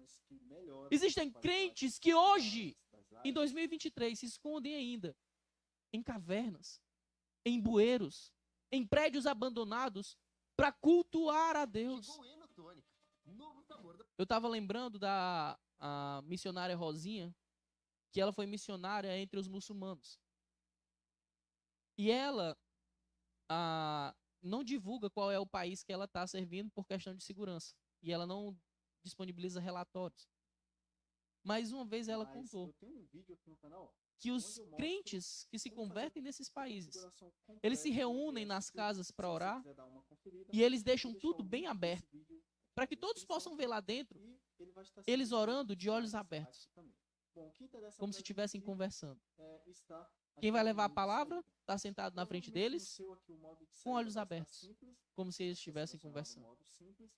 [SPEAKER 1] Existem crentes que hoje, em 2023, se escondem ainda em cavernas, em bueiros, em prédios abandonados para cultuar a Deus. Eu estava lembrando da missionária Rosinha, que ela foi missionária entre os muçulmanos. E ela não divulga qual é o país que ela está servindo por questão de segurança. E ela não disponibiliza relatórios. Mais uma vez ela
[SPEAKER 2] Mas
[SPEAKER 1] contou
[SPEAKER 2] eu tenho um vídeo aqui no canal
[SPEAKER 1] que
[SPEAKER 2] onde
[SPEAKER 1] os
[SPEAKER 2] eu mostro
[SPEAKER 1] crentes que se
[SPEAKER 2] como fazer
[SPEAKER 1] convertem nesses
[SPEAKER 2] a
[SPEAKER 1] países,
[SPEAKER 2] configuração
[SPEAKER 1] eles se
[SPEAKER 2] completa do
[SPEAKER 1] reúnem
[SPEAKER 2] OBS
[SPEAKER 1] nas
[SPEAKER 2] Studio.
[SPEAKER 1] casas
[SPEAKER 2] Se
[SPEAKER 1] para
[SPEAKER 2] você
[SPEAKER 1] orar
[SPEAKER 2] quiser dar uma conferida,
[SPEAKER 1] e eles
[SPEAKER 2] eu vou
[SPEAKER 1] deixam
[SPEAKER 2] deixar
[SPEAKER 1] tudo
[SPEAKER 2] o
[SPEAKER 1] bem
[SPEAKER 2] link
[SPEAKER 1] aberto
[SPEAKER 2] desse vídeo
[SPEAKER 1] para
[SPEAKER 2] aqui
[SPEAKER 1] que
[SPEAKER 2] na
[SPEAKER 1] todos
[SPEAKER 2] descrição
[SPEAKER 1] possam ver lá dentro,
[SPEAKER 2] e ele vai estar
[SPEAKER 1] eles
[SPEAKER 2] sendo
[SPEAKER 1] orando de olhos
[SPEAKER 2] postado
[SPEAKER 1] abertos,
[SPEAKER 2] aqui também. Bom, o que interessa
[SPEAKER 1] como
[SPEAKER 2] pra
[SPEAKER 1] se
[SPEAKER 2] gente
[SPEAKER 1] estivessem
[SPEAKER 2] aqui
[SPEAKER 1] conversando.
[SPEAKER 2] está
[SPEAKER 1] Quem
[SPEAKER 2] aqui
[SPEAKER 1] vai
[SPEAKER 2] no
[SPEAKER 1] levar a
[SPEAKER 2] menu de
[SPEAKER 1] palavra
[SPEAKER 2] saída.
[SPEAKER 1] está sentado na frente
[SPEAKER 2] Provavelmente no
[SPEAKER 1] deles
[SPEAKER 2] seu aqui o modo de
[SPEAKER 1] com
[SPEAKER 2] saída
[SPEAKER 1] olhos
[SPEAKER 2] vai estar
[SPEAKER 1] abertos,
[SPEAKER 2] simples,
[SPEAKER 1] como se
[SPEAKER 2] vai
[SPEAKER 1] eles
[SPEAKER 2] estar
[SPEAKER 1] estivessem
[SPEAKER 2] selecionado o
[SPEAKER 1] conversando.
[SPEAKER 2] modo simples.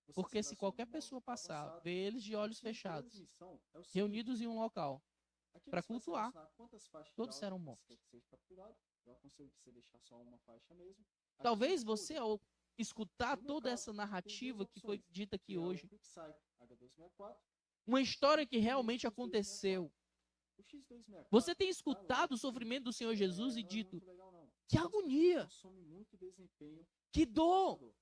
[SPEAKER 2] Você
[SPEAKER 1] Porque se
[SPEAKER 2] seleciona
[SPEAKER 1] qualquer
[SPEAKER 2] o modo
[SPEAKER 1] pessoa passar,
[SPEAKER 2] avançado.
[SPEAKER 1] vê eles de olhos
[SPEAKER 2] Aqui em
[SPEAKER 1] fechados,
[SPEAKER 2] transmissão é o seguinte,
[SPEAKER 1] reunidos em um local,
[SPEAKER 2] aqui
[SPEAKER 1] para
[SPEAKER 2] você vai
[SPEAKER 1] cultuar,
[SPEAKER 2] selecionar quantas faixas de
[SPEAKER 1] todos
[SPEAKER 2] áudio
[SPEAKER 1] serão
[SPEAKER 2] você
[SPEAKER 1] mortos.
[SPEAKER 2] quer que seja capturado. Eu aconselho você deixar só uma faixa mesmo. Aqui
[SPEAKER 1] Talvez
[SPEAKER 2] em
[SPEAKER 1] você,
[SPEAKER 2] folder,
[SPEAKER 1] ao escutar
[SPEAKER 2] no meu
[SPEAKER 1] toda
[SPEAKER 2] caso,
[SPEAKER 1] essa
[SPEAKER 2] tem
[SPEAKER 1] narrativa
[SPEAKER 2] duas
[SPEAKER 1] que foi
[SPEAKER 2] opções,
[SPEAKER 1] dita
[SPEAKER 2] que
[SPEAKER 1] aqui
[SPEAKER 2] é o
[SPEAKER 1] hoje,
[SPEAKER 2] QuickSight H264
[SPEAKER 1] uma história que
[SPEAKER 2] e o
[SPEAKER 1] realmente
[SPEAKER 2] X264.
[SPEAKER 1] aconteceu,
[SPEAKER 2] O X264,
[SPEAKER 1] você tem
[SPEAKER 2] tá,
[SPEAKER 1] escutado o
[SPEAKER 2] lógico,
[SPEAKER 1] sofrimento do Senhor Jesus e
[SPEAKER 2] não é
[SPEAKER 1] dito:
[SPEAKER 2] muito legal não.
[SPEAKER 1] que
[SPEAKER 2] Mas
[SPEAKER 1] agonia,
[SPEAKER 2] consome muito desempenho
[SPEAKER 1] que
[SPEAKER 2] do
[SPEAKER 1] dor,
[SPEAKER 2] computador.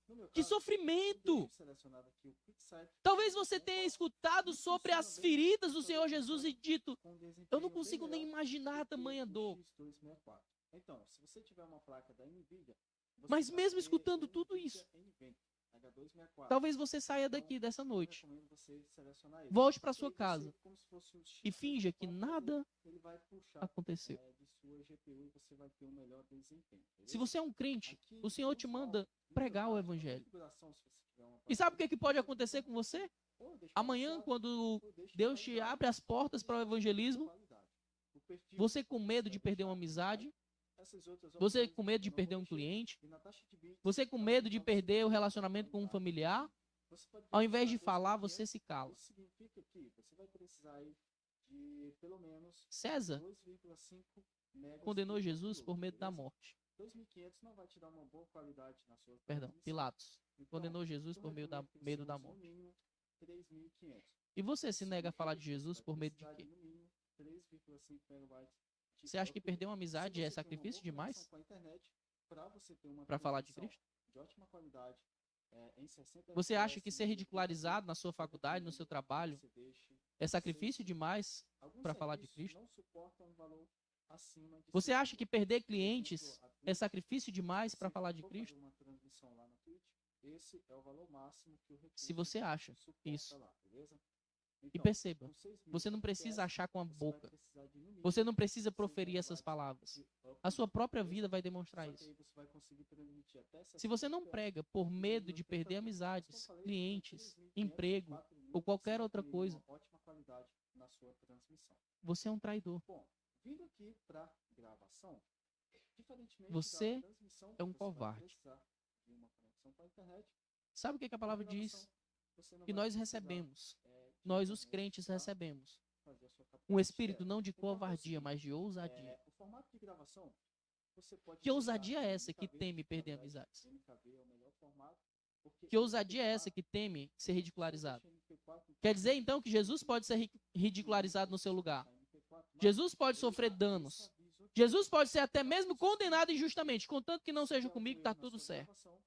[SPEAKER 2] No meu
[SPEAKER 1] que
[SPEAKER 2] caso, eu
[SPEAKER 1] sofrimento.
[SPEAKER 2] deixo selecionado aqui o QuickSight
[SPEAKER 1] Talvez você tenha
[SPEAKER 2] 64
[SPEAKER 1] escutado
[SPEAKER 2] e
[SPEAKER 1] sobre
[SPEAKER 2] funciona
[SPEAKER 1] as
[SPEAKER 2] bem,
[SPEAKER 1] feridas do
[SPEAKER 2] também
[SPEAKER 1] Senhor Jesus
[SPEAKER 2] funciona
[SPEAKER 1] e dito:
[SPEAKER 2] com
[SPEAKER 1] eu não
[SPEAKER 2] desempenho bem
[SPEAKER 1] consigo nem
[SPEAKER 2] melhor
[SPEAKER 1] imaginar a
[SPEAKER 2] do que
[SPEAKER 1] tamanha
[SPEAKER 2] o
[SPEAKER 1] dor.
[SPEAKER 2] X264. Então, se você tiver uma placa da NVIDIA, você
[SPEAKER 1] Mas
[SPEAKER 2] vai
[SPEAKER 1] mesmo
[SPEAKER 2] ter
[SPEAKER 1] escutando
[SPEAKER 2] o
[SPEAKER 1] tudo
[SPEAKER 2] NVIDIA
[SPEAKER 1] isso,
[SPEAKER 2] NVENC H264.
[SPEAKER 1] talvez você saia
[SPEAKER 2] Então,
[SPEAKER 1] daqui dessa
[SPEAKER 2] eu
[SPEAKER 1] noite,
[SPEAKER 2] recomendo você selecionar ele.
[SPEAKER 1] volte para
[SPEAKER 2] Porque
[SPEAKER 1] sua
[SPEAKER 2] aí
[SPEAKER 1] casa
[SPEAKER 2] você, como se fosse o
[SPEAKER 1] e finja que
[SPEAKER 2] X264,
[SPEAKER 1] nada
[SPEAKER 2] ele vai puxar
[SPEAKER 1] aconteceu.
[SPEAKER 2] de sua GPU e você vai ter um melhor desempenho.
[SPEAKER 1] Se
[SPEAKER 2] Beleza?
[SPEAKER 1] você é um crente,
[SPEAKER 2] Aqui
[SPEAKER 1] o
[SPEAKER 2] em
[SPEAKER 1] Senhor te
[SPEAKER 2] visual,
[SPEAKER 1] manda
[SPEAKER 2] no meu
[SPEAKER 1] pregar o
[SPEAKER 2] caso, a
[SPEAKER 1] evangelho.
[SPEAKER 2] configuração, se você tiver uma
[SPEAKER 1] E
[SPEAKER 2] placa
[SPEAKER 1] sabe o que, é que pode
[SPEAKER 2] NVIDIA,
[SPEAKER 1] acontecer com você?
[SPEAKER 2] ou eu deixo
[SPEAKER 1] Amanhã,
[SPEAKER 2] avançado,
[SPEAKER 1] quando
[SPEAKER 2] ou deixo
[SPEAKER 1] Deus te
[SPEAKER 2] qualidade.
[SPEAKER 1] abre as portas
[SPEAKER 2] Ou
[SPEAKER 1] para o
[SPEAKER 2] deixo
[SPEAKER 1] evangelismo,
[SPEAKER 2] qualidade. O perfil
[SPEAKER 1] você com
[SPEAKER 2] você
[SPEAKER 1] medo
[SPEAKER 2] vai
[SPEAKER 1] de perder uma
[SPEAKER 2] deixar
[SPEAKER 1] amizade,
[SPEAKER 2] essas outras
[SPEAKER 1] você
[SPEAKER 2] opções
[SPEAKER 1] com medo de
[SPEAKER 2] eu não vou
[SPEAKER 1] perder um
[SPEAKER 2] mexer.
[SPEAKER 1] cliente,
[SPEAKER 2] E na taxa de bits
[SPEAKER 1] você com
[SPEAKER 2] também
[SPEAKER 1] medo de
[SPEAKER 2] para você
[SPEAKER 1] perder o
[SPEAKER 2] ter
[SPEAKER 1] relacionamento com um
[SPEAKER 2] qualidade.
[SPEAKER 1] familiar,
[SPEAKER 2] Você pode
[SPEAKER 1] ao invés de
[SPEAKER 2] precisar
[SPEAKER 1] falar,
[SPEAKER 2] 2500.
[SPEAKER 1] você se cala.
[SPEAKER 2] Isso significa que você vai precisar aí de pelo menos
[SPEAKER 1] César
[SPEAKER 2] 2,5 megas
[SPEAKER 1] condenou
[SPEAKER 2] por
[SPEAKER 1] Jesus por
[SPEAKER 2] upload,
[SPEAKER 1] medo da
[SPEAKER 2] beleza?
[SPEAKER 1] morte.
[SPEAKER 2] 2.500 não vai te dar uma boa qualidade na sua
[SPEAKER 1] Perdão,
[SPEAKER 2] transmissão.
[SPEAKER 1] Pilatos
[SPEAKER 2] Então,
[SPEAKER 1] condenou Jesus
[SPEAKER 2] eu
[SPEAKER 1] por
[SPEAKER 2] recomendo que você
[SPEAKER 1] medo da
[SPEAKER 2] use no
[SPEAKER 1] morte.
[SPEAKER 2] mínimo 3.500.
[SPEAKER 1] E você se
[SPEAKER 2] Isso
[SPEAKER 1] nega a falar
[SPEAKER 2] significa
[SPEAKER 1] de
[SPEAKER 2] que você
[SPEAKER 1] Jesus
[SPEAKER 2] vai
[SPEAKER 1] por medo de
[SPEAKER 2] precisar de
[SPEAKER 1] quê?
[SPEAKER 2] no mínimo 3,5 megabytes de
[SPEAKER 1] Você acha que
[SPEAKER 2] upload.
[SPEAKER 1] perder uma
[SPEAKER 2] Se
[SPEAKER 1] amizade é
[SPEAKER 2] você tem uma
[SPEAKER 1] sacrifício
[SPEAKER 2] boa conexão
[SPEAKER 1] demais
[SPEAKER 2] com a internet, para você ter uma
[SPEAKER 1] para falar de
[SPEAKER 2] transmissão
[SPEAKER 1] Cristo?
[SPEAKER 2] de ótima qualidade, em 60
[SPEAKER 1] Você acha
[SPEAKER 2] FPS
[SPEAKER 1] que ser
[SPEAKER 2] em 1080p,
[SPEAKER 1] ridicularizado na sua
[SPEAKER 2] eu
[SPEAKER 1] faculdade, no
[SPEAKER 2] recomendo
[SPEAKER 1] seu
[SPEAKER 2] que
[SPEAKER 1] trabalho,
[SPEAKER 2] você deixe
[SPEAKER 1] é sacrifício
[SPEAKER 2] 6 GB.
[SPEAKER 1] demais
[SPEAKER 2] Alguns
[SPEAKER 1] para falar de
[SPEAKER 2] serviços
[SPEAKER 1] Cristo?
[SPEAKER 2] não suportam um valor acima de
[SPEAKER 1] Você
[SPEAKER 2] 6
[SPEAKER 1] acha
[SPEAKER 2] GB.
[SPEAKER 1] que perder
[SPEAKER 2] Por exemplo,
[SPEAKER 1] clientes
[SPEAKER 2] a
[SPEAKER 1] é
[SPEAKER 2] Twitch,
[SPEAKER 1] sacrifício demais
[SPEAKER 2] se
[SPEAKER 1] para
[SPEAKER 2] você
[SPEAKER 1] falar de
[SPEAKER 2] for fazer
[SPEAKER 1] Cristo?
[SPEAKER 2] uma transmissão lá na Twitch, esse é o valor máximo que o
[SPEAKER 1] Se
[SPEAKER 2] recurso
[SPEAKER 1] você acha
[SPEAKER 2] suporta
[SPEAKER 1] isso.
[SPEAKER 2] lá, beleza?
[SPEAKER 1] E
[SPEAKER 2] Então,
[SPEAKER 1] perceba,
[SPEAKER 2] com 6.000
[SPEAKER 1] você não precisa
[SPEAKER 2] FPS,
[SPEAKER 1] achar com a
[SPEAKER 2] você vai
[SPEAKER 1] boca.
[SPEAKER 2] precisar de no
[SPEAKER 1] Você
[SPEAKER 2] mínimo
[SPEAKER 1] não precisa
[SPEAKER 2] 6
[SPEAKER 1] proferir essas
[SPEAKER 2] megabytes
[SPEAKER 1] palavras.
[SPEAKER 2] de
[SPEAKER 1] A
[SPEAKER 2] upload,
[SPEAKER 1] sua própria
[SPEAKER 2] beleza?
[SPEAKER 1] vida vai demonstrar
[SPEAKER 2] Só que aí
[SPEAKER 1] isso.
[SPEAKER 2] você vai conseguir transmitir até
[SPEAKER 1] Se
[SPEAKER 2] 60
[SPEAKER 1] você não
[SPEAKER 2] FPS
[SPEAKER 1] prega por
[SPEAKER 2] e
[SPEAKER 1] medo
[SPEAKER 2] no
[SPEAKER 1] de perder
[SPEAKER 2] 30p. Mas como eu
[SPEAKER 1] amizades,
[SPEAKER 2] falei, com
[SPEAKER 1] clientes,
[SPEAKER 2] 3.500,
[SPEAKER 1] emprego
[SPEAKER 2] 4.000,
[SPEAKER 1] ou
[SPEAKER 2] você
[SPEAKER 1] qualquer
[SPEAKER 2] vai
[SPEAKER 1] outra
[SPEAKER 2] ter
[SPEAKER 1] coisa,
[SPEAKER 2] uma ótima qualidade na sua transmissão.
[SPEAKER 1] você é um traidor.
[SPEAKER 2] Bom, vindo aqui para gravação, diferentemente
[SPEAKER 1] Você
[SPEAKER 2] da transmissão,
[SPEAKER 1] é um
[SPEAKER 2] que você vai
[SPEAKER 1] covarde.
[SPEAKER 2] precisar de uma conexão com a internet,
[SPEAKER 1] Sabe o que a
[SPEAKER 2] na
[SPEAKER 1] palavra
[SPEAKER 2] gravação
[SPEAKER 1] diz?
[SPEAKER 2] você não
[SPEAKER 1] Que
[SPEAKER 2] vai
[SPEAKER 1] nós
[SPEAKER 2] precisar
[SPEAKER 1] recebemos,
[SPEAKER 2] de
[SPEAKER 1] nós os
[SPEAKER 2] internet
[SPEAKER 1] crentes
[SPEAKER 2] para
[SPEAKER 1] recebemos,
[SPEAKER 2] fazer a sua
[SPEAKER 1] um
[SPEAKER 2] captação de
[SPEAKER 1] espírito
[SPEAKER 2] tela.
[SPEAKER 1] não de
[SPEAKER 2] Então, é o
[SPEAKER 1] covardia,
[SPEAKER 2] seguinte,
[SPEAKER 1] mas de ousadia.
[SPEAKER 2] o formato de gravação, você pode
[SPEAKER 1] Que
[SPEAKER 2] deixar
[SPEAKER 1] ousadia é
[SPEAKER 2] em
[SPEAKER 1] essa que
[SPEAKER 2] MKV,
[SPEAKER 1] teme
[SPEAKER 2] na
[SPEAKER 1] perder
[SPEAKER 2] verdade,
[SPEAKER 1] amizades?
[SPEAKER 2] MKV é o melhor formato, porque
[SPEAKER 1] Que ousadia é essa
[SPEAKER 2] MP4,
[SPEAKER 1] que teme ser
[SPEAKER 2] muitas pessoas
[SPEAKER 1] ridicularizado?
[SPEAKER 2] deixam MP4
[SPEAKER 1] Quer dizer então que Jesus pode ser ridicularizado no seu lugar.
[SPEAKER 2] MP4, mas
[SPEAKER 1] Jesus pode
[SPEAKER 2] eu
[SPEAKER 1] sofrer
[SPEAKER 2] já
[SPEAKER 1] danos.
[SPEAKER 2] aviso aqui,
[SPEAKER 1] Jesus pode ser até
[SPEAKER 2] tá?
[SPEAKER 1] mesmo condenado injustamente, contanto que não
[SPEAKER 2] Se
[SPEAKER 1] seja
[SPEAKER 2] der algum
[SPEAKER 1] comigo,
[SPEAKER 2] erro
[SPEAKER 1] tá
[SPEAKER 2] na
[SPEAKER 1] tudo
[SPEAKER 2] sua
[SPEAKER 1] certo.
[SPEAKER 2] gravação,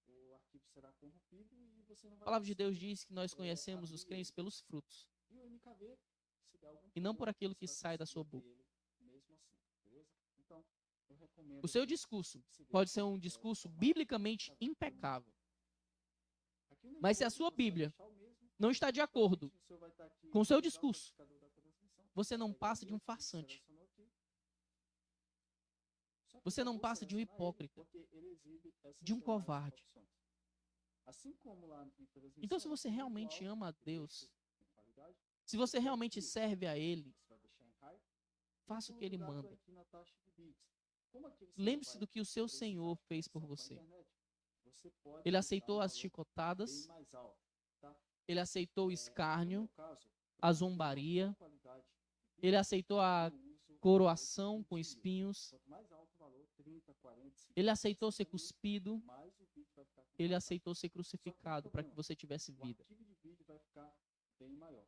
[SPEAKER 2] o arquivo será corrompido e você não
[SPEAKER 1] A
[SPEAKER 2] vai
[SPEAKER 1] palavra de Deus
[SPEAKER 2] conseguir
[SPEAKER 1] diz que nós conhecemos os
[SPEAKER 2] abrir
[SPEAKER 1] crentes
[SPEAKER 2] ele.
[SPEAKER 1] pelos frutos
[SPEAKER 2] E o MKV, se der algum
[SPEAKER 1] e não por
[SPEAKER 2] problema,
[SPEAKER 1] aquilo
[SPEAKER 2] você
[SPEAKER 1] que
[SPEAKER 2] vai
[SPEAKER 1] sai da
[SPEAKER 2] conseguir
[SPEAKER 1] sua
[SPEAKER 2] abrir
[SPEAKER 1] boca.
[SPEAKER 2] ele mesmo assim, beleza? Então, eu recomendo
[SPEAKER 1] O seu
[SPEAKER 2] aqui
[SPEAKER 1] discurso
[SPEAKER 2] que se
[SPEAKER 1] pode
[SPEAKER 2] deixe
[SPEAKER 1] ser um discurso
[SPEAKER 2] formato
[SPEAKER 1] biblicamente
[SPEAKER 2] MKV.
[SPEAKER 1] impecável,
[SPEAKER 2] Aqui no
[SPEAKER 1] mas se a
[SPEAKER 2] encoder
[SPEAKER 1] sua
[SPEAKER 2] você vai
[SPEAKER 1] Bíblia
[SPEAKER 2] deixar o mesmo.
[SPEAKER 1] não está de acordo
[SPEAKER 2] Provavelmente o seu vai estar aqui
[SPEAKER 1] com o seu
[SPEAKER 2] usar o
[SPEAKER 1] discurso,
[SPEAKER 2] codificador da transmissão.
[SPEAKER 1] você
[SPEAKER 2] Vai
[SPEAKER 1] não
[SPEAKER 2] pegar o
[SPEAKER 1] passa de um
[SPEAKER 2] mesmo que
[SPEAKER 1] farsante.
[SPEAKER 2] selecionou aqui. Só que eu
[SPEAKER 1] Você
[SPEAKER 2] já
[SPEAKER 1] não
[SPEAKER 2] vou
[SPEAKER 1] passa de um
[SPEAKER 2] selecionar ele
[SPEAKER 1] hipócrita,
[SPEAKER 2] porque ele exibe essas
[SPEAKER 1] de um
[SPEAKER 2] demais
[SPEAKER 1] covarde.
[SPEAKER 2] opções. Assim como lá em transmissão,
[SPEAKER 1] Então, se você
[SPEAKER 2] é
[SPEAKER 1] realmente
[SPEAKER 2] visual,
[SPEAKER 1] ama a
[SPEAKER 2] eu deixo
[SPEAKER 1] Deus,
[SPEAKER 2] com qualidade.
[SPEAKER 1] se você
[SPEAKER 2] Quero
[SPEAKER 1] realmente
[SPEAKER 2] que
[SPEAKER 1] serve a Ele,
[SPEAKER 2] você vai deixar em high.
[SPEAKER 1] faça o que Ele
[SPEAKER 2] Pulo gato
[SPEAKER 1] manda.
[SPEAKER 2] aqui na taxa de bits. Como aqui você não
[SPEAKER 1] Lembre-se
[SPEAKER 2] vai
[SPEAKER 1] do que o seu
[SPEAKER 2] precisar
[SPEAKER 1] Senhor
[SPEAKER 2] de
[SPEAKER 1] fez por
[SPEAKER 2] conexão com a
[SPEAKER 1] você.
[SPEAKER 2] internet, você pode
[SPEAKER 1] Ele
[SPEAKER 2] deixar
[SPEAKER 1] aceitou
[SPEAKER 2] um
[SPEAKER 1] as
[SPEAKER 2] valor bem
[SPEAKER 1] chicotadas,
[SPEAKER 2] mais alto, tá?
[SPEAKER 1] ele aceitou o
[SPEAKER 2] No meu
[SPEAKER 1] escárnio,
[SPEAKER 2] caso,
[SPEAKER 1] a
[SPEAKER 2] para ter uma boa
[SPEAKER 1] zombaria,
[SPEAKER 2] qualidade de
[SPEAKER 1] ele
[SPEAKER 2] vídeo,
[SPEAKER 1] aceitou a
[SPEAKER 2] eu uso
[SPEAKER 1] coroação com
[SPEAKER 2] 20.000.
[SPEAKER 1] espinhos,
[SPEAKER 2] Quanto mais alto o valor, 30, 40, 50,
[SPEAKER 1] ele aceitou ser
[SPEAKER 2] 60.000,
[SPEAKER 1] cuspido,
[SPEAKER 2] mais o vídeo vai ficar com
[SPEAKER 1] ele
[SPEAKER 2] qualidade.
[SPEAKER 1] aceitou ser
[SPEAKER 2] Só que um
[SPEAKER 1] crucificado para que
[SPEAKER 2] problema,
[SPEAKER 1] você tivesse
[SPEAKER 2] o
[SPEAKER 1] vida.
[SPEAKER 2] arquivo de vídeo vai ficar bem maior.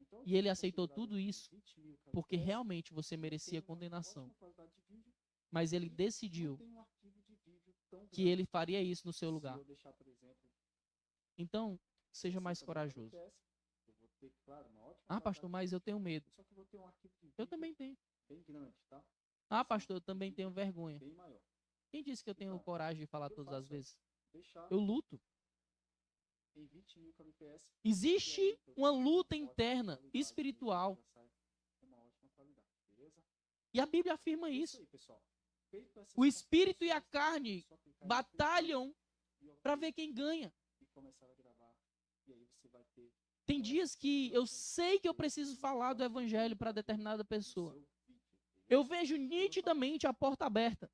[SPEAKER 2] Então, eu
[SPEAKER 1] E ele
[SPEAKER 2] tenho
[SPEAKER 1] aceitou
[SPEAKER 2] configurado
[SPEAKER 1] tudo
[SPEAKER 2] aqui
[SPEAKER 1] isso
[SPEAKER 2] 20.000
[SPEAKER 1] porque
[SPEAKER 2] kbps,
[SPEAKER 1] realmente você
[SPEAKER 2] eu
[SPEAKER 1] merecia
[SPEAKER 2] tenho uma
[SPEAKER 1] condenação.
[SPEAKER 2] ótima qualidade de vídeo
[SPEAKER 1] Mas ele
[SPEAKER 2] e não
[SPEAKER 1] decidiu
[SPEAKER 2] tem um arquivo de vídeo tão
[SPEAKER 1] que
[SPEAKER 2] grande
[SPEAKER 1] ele faria isso no seu
[SPEAKER 2] se
[SPEAKER 1] lugar.
[SPEAKER 2] eu deixar, por exemplo,
[SPEAKER 1] Então, seja mais
[SPEAKER 2] 60
[SPEAKER 1] corajoso.
[SPEAKER 2] kbps, eu vou ter, claro, uma ótima
[SPEAKER 1] Ah, pastor,
[SPEAKER 2] qualidade
[SPEAKER 1] mas
[SPEAKER 2] de
[SPEAKER 1] eu tenho
[SPEAKER 2] vídeo,
[SPEAKER 1] medo.
[SPEAKER 2] só que eu vou ter um arquivo de
[SPEAKER 1] Eu
[SPEAKER 2] vídeo
[SPEAKER 1] também tenho.
[SPEAKER 2] bem grande, tá?
[SPEAKER 1] Ah,
[SPEAKER 2] Esse
[SPEAKER 1] pastor, eu
[SPEAKER 2] arquivo de
[SPEAKER 1] também tenho
[SPEAKER 2] vídeo
[SPEAKER 1] vergonha.
[SPEAKER 2] bem maior.
[SPEAKER 1] Quem disse que eu tenho
[SPEAKER 2] Então,
[SPEAKER 1] coragem de
[SPEAKER 2] o
[SPEAKER 1] falar
[SPEAKER 2] que eu
[SPEAKER 1] todas as
[SPEAKER 2] faço é
[SPEAKER 1] vezes?
[SPEAKER 2] deixar
[SPEAKER 1] Eu luto.
[SPEAKER 2] em 20 mil kbps.
[SPEAKER 1] Existe uma luta interna, espiritual. E a Bíblia afirma isso. O espírito e a carne batalham para ver quem ganha. Tem dias que eu sei que eu preciso falar do evangelho para determinada pessoa. Eu vejo nitidamente a porta aberta.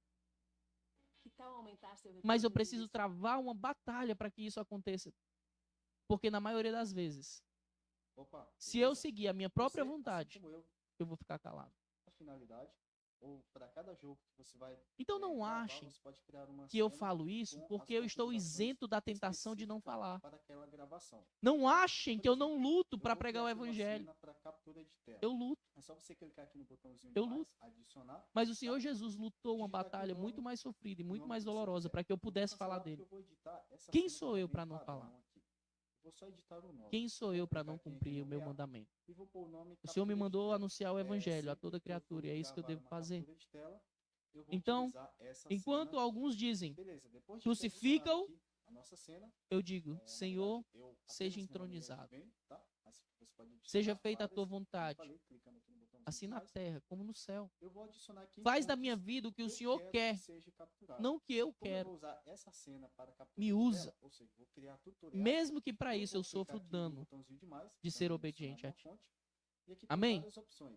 [SPEAKER 1] Mas eu preciso travar uma batalha para que isso aconteça. Porque na maioria das vezes, se eu seguir a minha própria vontade, eu vou ficar calado.
[SPEAKER 2] Ou para cada jogo que você vai
[SPEAKER 1] Então não
[SPEAKER 2] gravar,
[SPEAKER 1] achem
[SPEAKER 2] você pode criar uma
[SPEAKER 1] que eu
[SPEAKER 2] cena
[SPEAKER 1] falo isso
[SPEAKER 2] com
[SPEAKER 1] porque
[SPEAKER 2] as
[SPEAKER 1] eu estou
[SPEAKER 2] configurações
[SPEAKER 1] isento da tentação de não
[SPEAKER 2] específicas
[SPEAKER 1] falar.
[SPEAKER 2] para aquela gravação.
[SPEAKER 1] Não achem
[SPEAKER 2] Por
[SPEAKER 1] que eu
[SPEAKER 2] exemplo,
[SPEAKER 1] não luto
[SPEAKER 2] eu
[SPEAKER 1] para
[SPEAKER 2] vou
[SPEAKER 1] pregar o
[SPEAKER 2] criar aqui uma
[SPEAKER 1] evangelho.
[SPEAKER 2] cena para captura de tela.
[SPEAKER 1] Eu luto,
[SPEAKER 2] É só você clicar aqui no botãozinho de
[SPEAKER 1] eu
[SPEAKER 2] mais,
[SPEAKER 1] luto.
[SPEAKER 2] adicionar.
[SPEAKER 1] Mas o Senhor
[SPEAKER 2] tá?
[SPEAKER 1] Jesus lutou uma
[SPEAKER 2] Digitar aqui o
[SPEAKER 1] batalha
[SPEAKER 2] nome,
[SPEAKER 1] muito mais sofrida e
[SPEAKER 2] o
[SPEAKER 1] muito
[SPEAKER 2] nome
[SPEAKER 1] mais
[SPEAKER 2] que você
[SPEAKER 1] dolorosa
[SPEAKER 2] quiser.
[SPEAKER 1] para que eu
[SPEAKER 2] Eu vou
[SPEAKER 1] pudesse falar
[SPEAKER 2] cancelar porque
[SPEAKER 1] dele.
[SPEAKER 2] eu vou editar essa
[SPEAKER 1] Quem
[SPEAKER 2] cena que
[SPEAKER 1] sou
[SPEAKER 2] tá
[SPEAKER 1] eu
[SPEAKER 2] bem
[SPEAKER 1] para não
[SPEAKER 2] padrão
[SPEAKER 1] falar?
[SPEAKER 2] aqui. Eu vou só editar o nome.
[SPEAKER 1] Quem sou
[SPEAKER 2] Vou
[SPEAKER 1] eu para
[SPEAKER 2] clicar
[SPEAKER 1] não
[SPEAKER 2] aqui em
[SPEAKER 1] cumprir o meu
[SPEAKER 2] renomear
[SPEAKER 1] mandamento?
[SPEAKER 2] e vou pôr o nome
[SPEAKER 1] O Senhor me
[SPEAKER 2] captura de
[SPEAKER 1] mandou
[SPEAKER 2] tela.
[SPEAKER 1] anunciar o evangelho a
[SPEAKER 2] Sempre
[SPEAKER 1] toda
[SPEAKER 2] que eu
[SPEAKER 1] criatura, e
[SPEAKER 2] vou
[SPEAKER 1] é isso que eu
[SPEAKER 2] gravar
[SPEAKER 1] devo
[SPEAKER 2] uma
[SPEAKER 1] fazer.
[SPEAKER 2] captura de tela, eu vou
[SPEAKER 1] Então,
[SPEAKER 2] utilizar essa
[SPEAKER 1] enquanto
[SPEAKER 2] cena.
[SPEAKER 1] alguns dizem,
[SPEAKER 2] Beleza, depois de ter adicionado
[SPEAKER 1] crucifica-o,
[SPEAKER 2] aqui a nossa cena,
[SPEAKER 1] eu digo,
[SPEAKER 2] na
[SPEAKER 1] Senhor,
[SPEAKER 2] verdade, eu
[SPEAKER 1] seja
[SPEAKER 2] apenas renomeei aqui
[SPEAKER 1] entronizado.
[SPEAKER 2] bem, tá? Mas você pode
[SPEAKER 1] Seja
[SPEAKER 2] adicionar
[SPEAKER 1] feita a tua
[SPEAKER 2] várias, como eu
[SPEAKER 1] vontade,
[SPEAKER 2] falei, clicando aqui no botãozinho de
[SPEAKER 1] assim na
[SPEAKER 2] mais.
[SPEAKER 1] terra como no céu.
[SPEAKER 2] Eu vou adicionar aqui em
[SPEAKER 1] Faz da
[SPEAKER 2] pontos
[SPEAKER 1] minha vida o que
[SPEAKER 2] que
[SPEAKER 1] o
[SPEAKER 2] eu
[SPEAKER 1] Senhor
[SPEAKER 2] quero
[SPEAKER 1] quer,
[SPEAKER 2] que seja capturado.
[SPEAKER 1] não o que eu
[SPEAKER 2] Como eu
[SPEAKER 1] quero.
[SPEAKER 2] vou usar essa cena para captura
[SPEAKER 1] Me
[SPEAKER 2] de
[SPEAKER 1] usa.
[SPEAKER 2] tela, ou seja, vou criar tutoriais,
[SPEAKER 1] Mesmo que para
[SPEAKER 2] eu
[SPEAKER 1] isso eu
[SPEAKER 2] vou clicar
[SPEAKER 1] sofro
[SPEAKER 2] aqui no
[SPEAKER 1] dano
[SPEAKER 2] botãozinho de mais,
[SPEAKER 1] de
[SPEAKER 2] para
[SPEAKER 1] ser
[SPEAKER 2] mim
[SPEAKER 1] obediente
[SPEAKER 2] adicionar
[SPEAKER 1] a
[SPEAKER 2] uma
[SPEAKER 1] ti.
[SPEAKER 2] fonte. E aqui tem
[SPEAKER 1] Amém?
[SPEAKER 2] várias opções.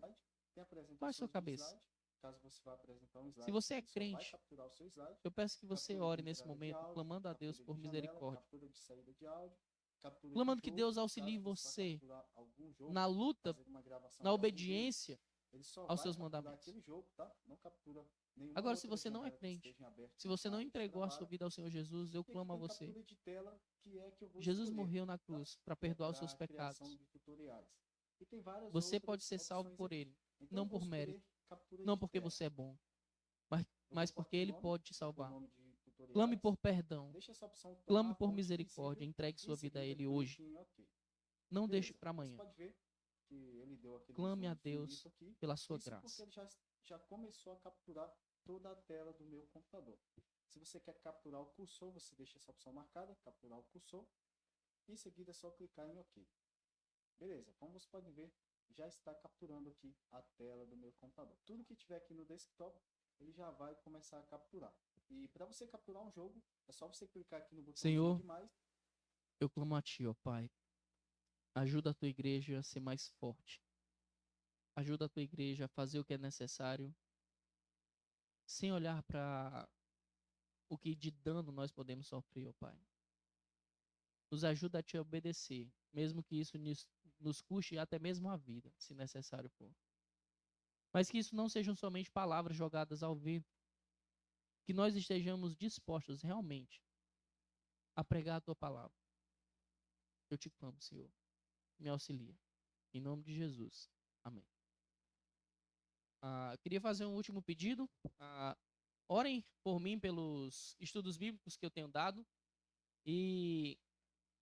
[SPEAKER 2] Tem apresentações
[SPEAKER 1] Baixe sua
[SPEAKER 2] do
[SPEAKER 1] cabeça.
[SPEAKER 2] slide. Caso você vá apresentar um
[SPEAKER 1] Se
[SPEAKER 2] slide,
[SPEAKER 1] você é
[SPEAKER 2] ele só vai
[SPEAKER 1] crente,
[SPEAKER 2] capturar o seu slide.
[SPEAKER 1] eu peço que você
[SPEAKER 2] Captura de
[SPEAKER 1] ore nesse
[SPEAKER 2] entrada de
[SPEAKER 1] momento,
[SPEAKER 2] áudio,
[SPEAKER 1] clamando a Deus
[SPEAKER 2] captura
[SPEAKER 1] por
[SPEAKER 2] de janela,
[SPEAKER 1] misericórdia.
[SPEAKER 2] captura de saída de áudio, captura de
[SPEAKER 1] Clamando que
[SPEAKER 2] jogo.
[SPEAKER 1] Deus auxilie
[SPEAKER 2] Caso você vá
[SPEAKER 1] você
[SPEAKER 2] capturar algum jogo,
[SPEAKER 1] na luta,
[SPEAKER 2] fazer uma gravação
[SPEAKER 1] na
[SPEAKER 2] de algum jogo,
[SPEAKER 1] obediência
[SPEAKER 2] ele só
[SPEAKER 1] aos
[SPEAKER 2] vai
[SPEAKER 1] seus
[SPEAKER 2] capturar
[SPEAKER 1] mandamentos.
[SPEAKER 2] aquele jogo, tá? Não captura nenhuma
[SPEAKER 1] Agora, se
[SPEAKER 2] outra
[SPEAKER 1] você não é
[SPEAKER 2] janela que
[SPEAKER 1] crente,
[SPEAKER 2] esteja aberta
[SPEAKER 1] se você
[SPEAKER 2] na
[SPEAKER 1] não
[SPEAKER 2] área de
[SPEAKER 1] entregou a sua
[SPEAKER 2] trabalho.
[SPEAKER 1] vida ao Senhor Jesus, eu
[SPEAKER 2] E aqui
[SPEAKER 1] clamo a
[SPEAKER 2] tem
[SPEAKER 1] você.
[SPEAKER 2] captura de tela, que é que eu vou
[SPEAKER 1] Jesus
[SPEAKER 2] escolher,
[SPEAKER 1] morreu na
[SPEAKER 2] tá?
[SPEAKER 1] cruz para
[SPEAKER 2] Que é
[SPEAKER 1] perdoar os
[SPEAKER 2] para
[SPEAKER 1] seus
[SPEAKER 2] a criação
[SPEAKER 1] pecados.
[SPEAKER 2] de tutoriais. E tem várias
[SPEAKER 1] Você
[SPEAKER 2] outras
[SPEAKER 1] pode ser salvo
[SPEAKER 2] opções
[SPEAKER 1] por
[SPEAKER 2] aqui.
[SPEAKER 1] Ele,
[SPEAKER 2] Então
[SPEAKER 1] não
[SPEAKER 2] eu vou
[SPEAKER 1] por
[SPEAKER 2] escolher
[SPEAKER 1] mérito,
[SPEAKER 2] captura
[SPEAKER 1] não
[SPEAKER 2] de
[SPEAKER 1] porque
[SPEAKER 2] tela.
[SPEAKER 1] você é bom,
[SPEAKER 2] Eu
[SPEAKER 1] mas
[SPEAKER 2] vou pôr
[SPEAKER 1] porque
[SPEAKER 2] aqui o
[SPEAKER 1] Ele
[SPEAKER 2] nome,
[SPEAKER 1] pode te
[SPEAKER 2] vou pôr o
[SPEAKER 1] salvar.
[SPEAKER 2] nome de
[SPEAKER 1] Clame
[SPEAKER 2] tutoriais.
[SPEAKER 1] por perdão,
[SPEAKER 2] Deixa essa opção
[SPEAKER 1] clame
[SPEAKER 2] tornar
[SPEAKER 1] por
[SPEAKER 2] fonte
[SPEAKER 1] misericórdia,
[SPEAKER 2] visível.
[SPEAKER 1] entregue
[SPEAKER 2] Em
[SPEAKER 1] sua vida a
[SPEAKER 2] seguida,
[SPEAKER 1] Ele hoje.
[SPEAKER 2] clique em OK.
[SPEAKER 1] Não deixe
[SPEAKER 2] Beleza.
[SPEAKER 1] para
[SPEAKER 2] Você
[SPEAKER 1] amanhã.
[SPEAKER 2] pode ver que ele deu aquele
[SPEAKER 1] Clame
[SPEAKER 2] zoom
[SPEAKER 1] a Deus
[SPEAKER 2] infinito aqui.
[SPEAKER 1] pela sua
[SPEAKER 2] Isso porque
[SPEAKER 1] graça.
[SPEAKER 2] ele já começou a capturar toda a tela do meu computador. Se você quer capturar o cursor, você deixa essa opção marcada, capturar o cursor. Em seguida é só clicar em OK. Beleza, como você pode ver, já está capturando aqui a tela do meu computador. Tudo que tiver aqui no desktop, ele já vai começar a capturar. E para você capturar um jogo, é só você clicar aqui no botãozinho
[SPEAKER 1] Senhor,
[SPEAKER 2] de mais.
[SPEAKER 1] eu clamo a Ti, ó Pai. Ajuda a Tua igreja a ser mais forte. Ajuda a Tua igreja a fazer o que é necessário, sem olhar para o que de dano nós podemos sofrer, ó Pai. Nos ajuda a Te obedecer, mesmo que isso nos custe até mesmo a vida, se necessário for. Mas que isso não sejam somente palavras jogadas ao vento, que nós estejamos dispostos realmente a pregar a Tua palavra. Eu te clamo, Senhor. Me auxilia. Em nome de Jesus. Amém. Queria fazer um último pedido. Orem por mim pelos estudos bíblicos que eu tenho dado. E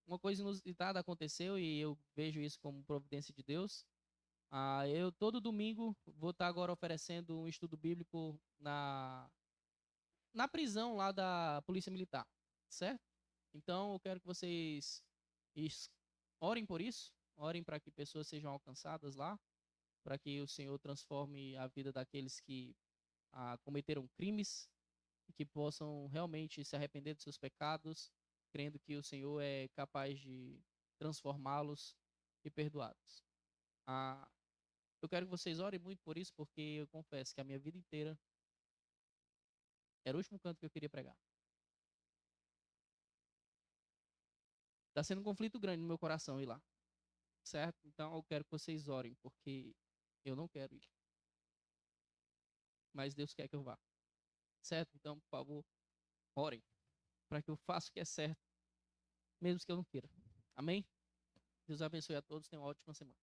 [SPEAKER 1] uma coisa inusitada aconteceu e eu vejo isso como providência de Deus. Eu todo domingo vou estar agora oferecendo um estudo bíblico na prisão lá da Polícia Militar, certo? Então eu quero que vocês orem por isso, orem para que pessoas sejam alcançadas lá, para que o Senhor transforme a vida daqueles que cometeram crimes e que possam realmente se arrepender dos seus pecados, crendo que o Senhor é capaz de transformá-los e perdoá-los. Eu quero que vocês orem muito por isso, porque eu confesso que a minha vida inteira era o último canto que eu queria pregar. Está sendo um conflito grande no meu coração ir lá, certo? Então eu quero que vocês orem, porque eu não quero ir. Mas Deus quer que eu vá, certo? Então, por favor, orem, para que eu faça o que é certo, mesmo que eu não queira. Amém? Deus abençoe a todos, tenham uma ótima semana.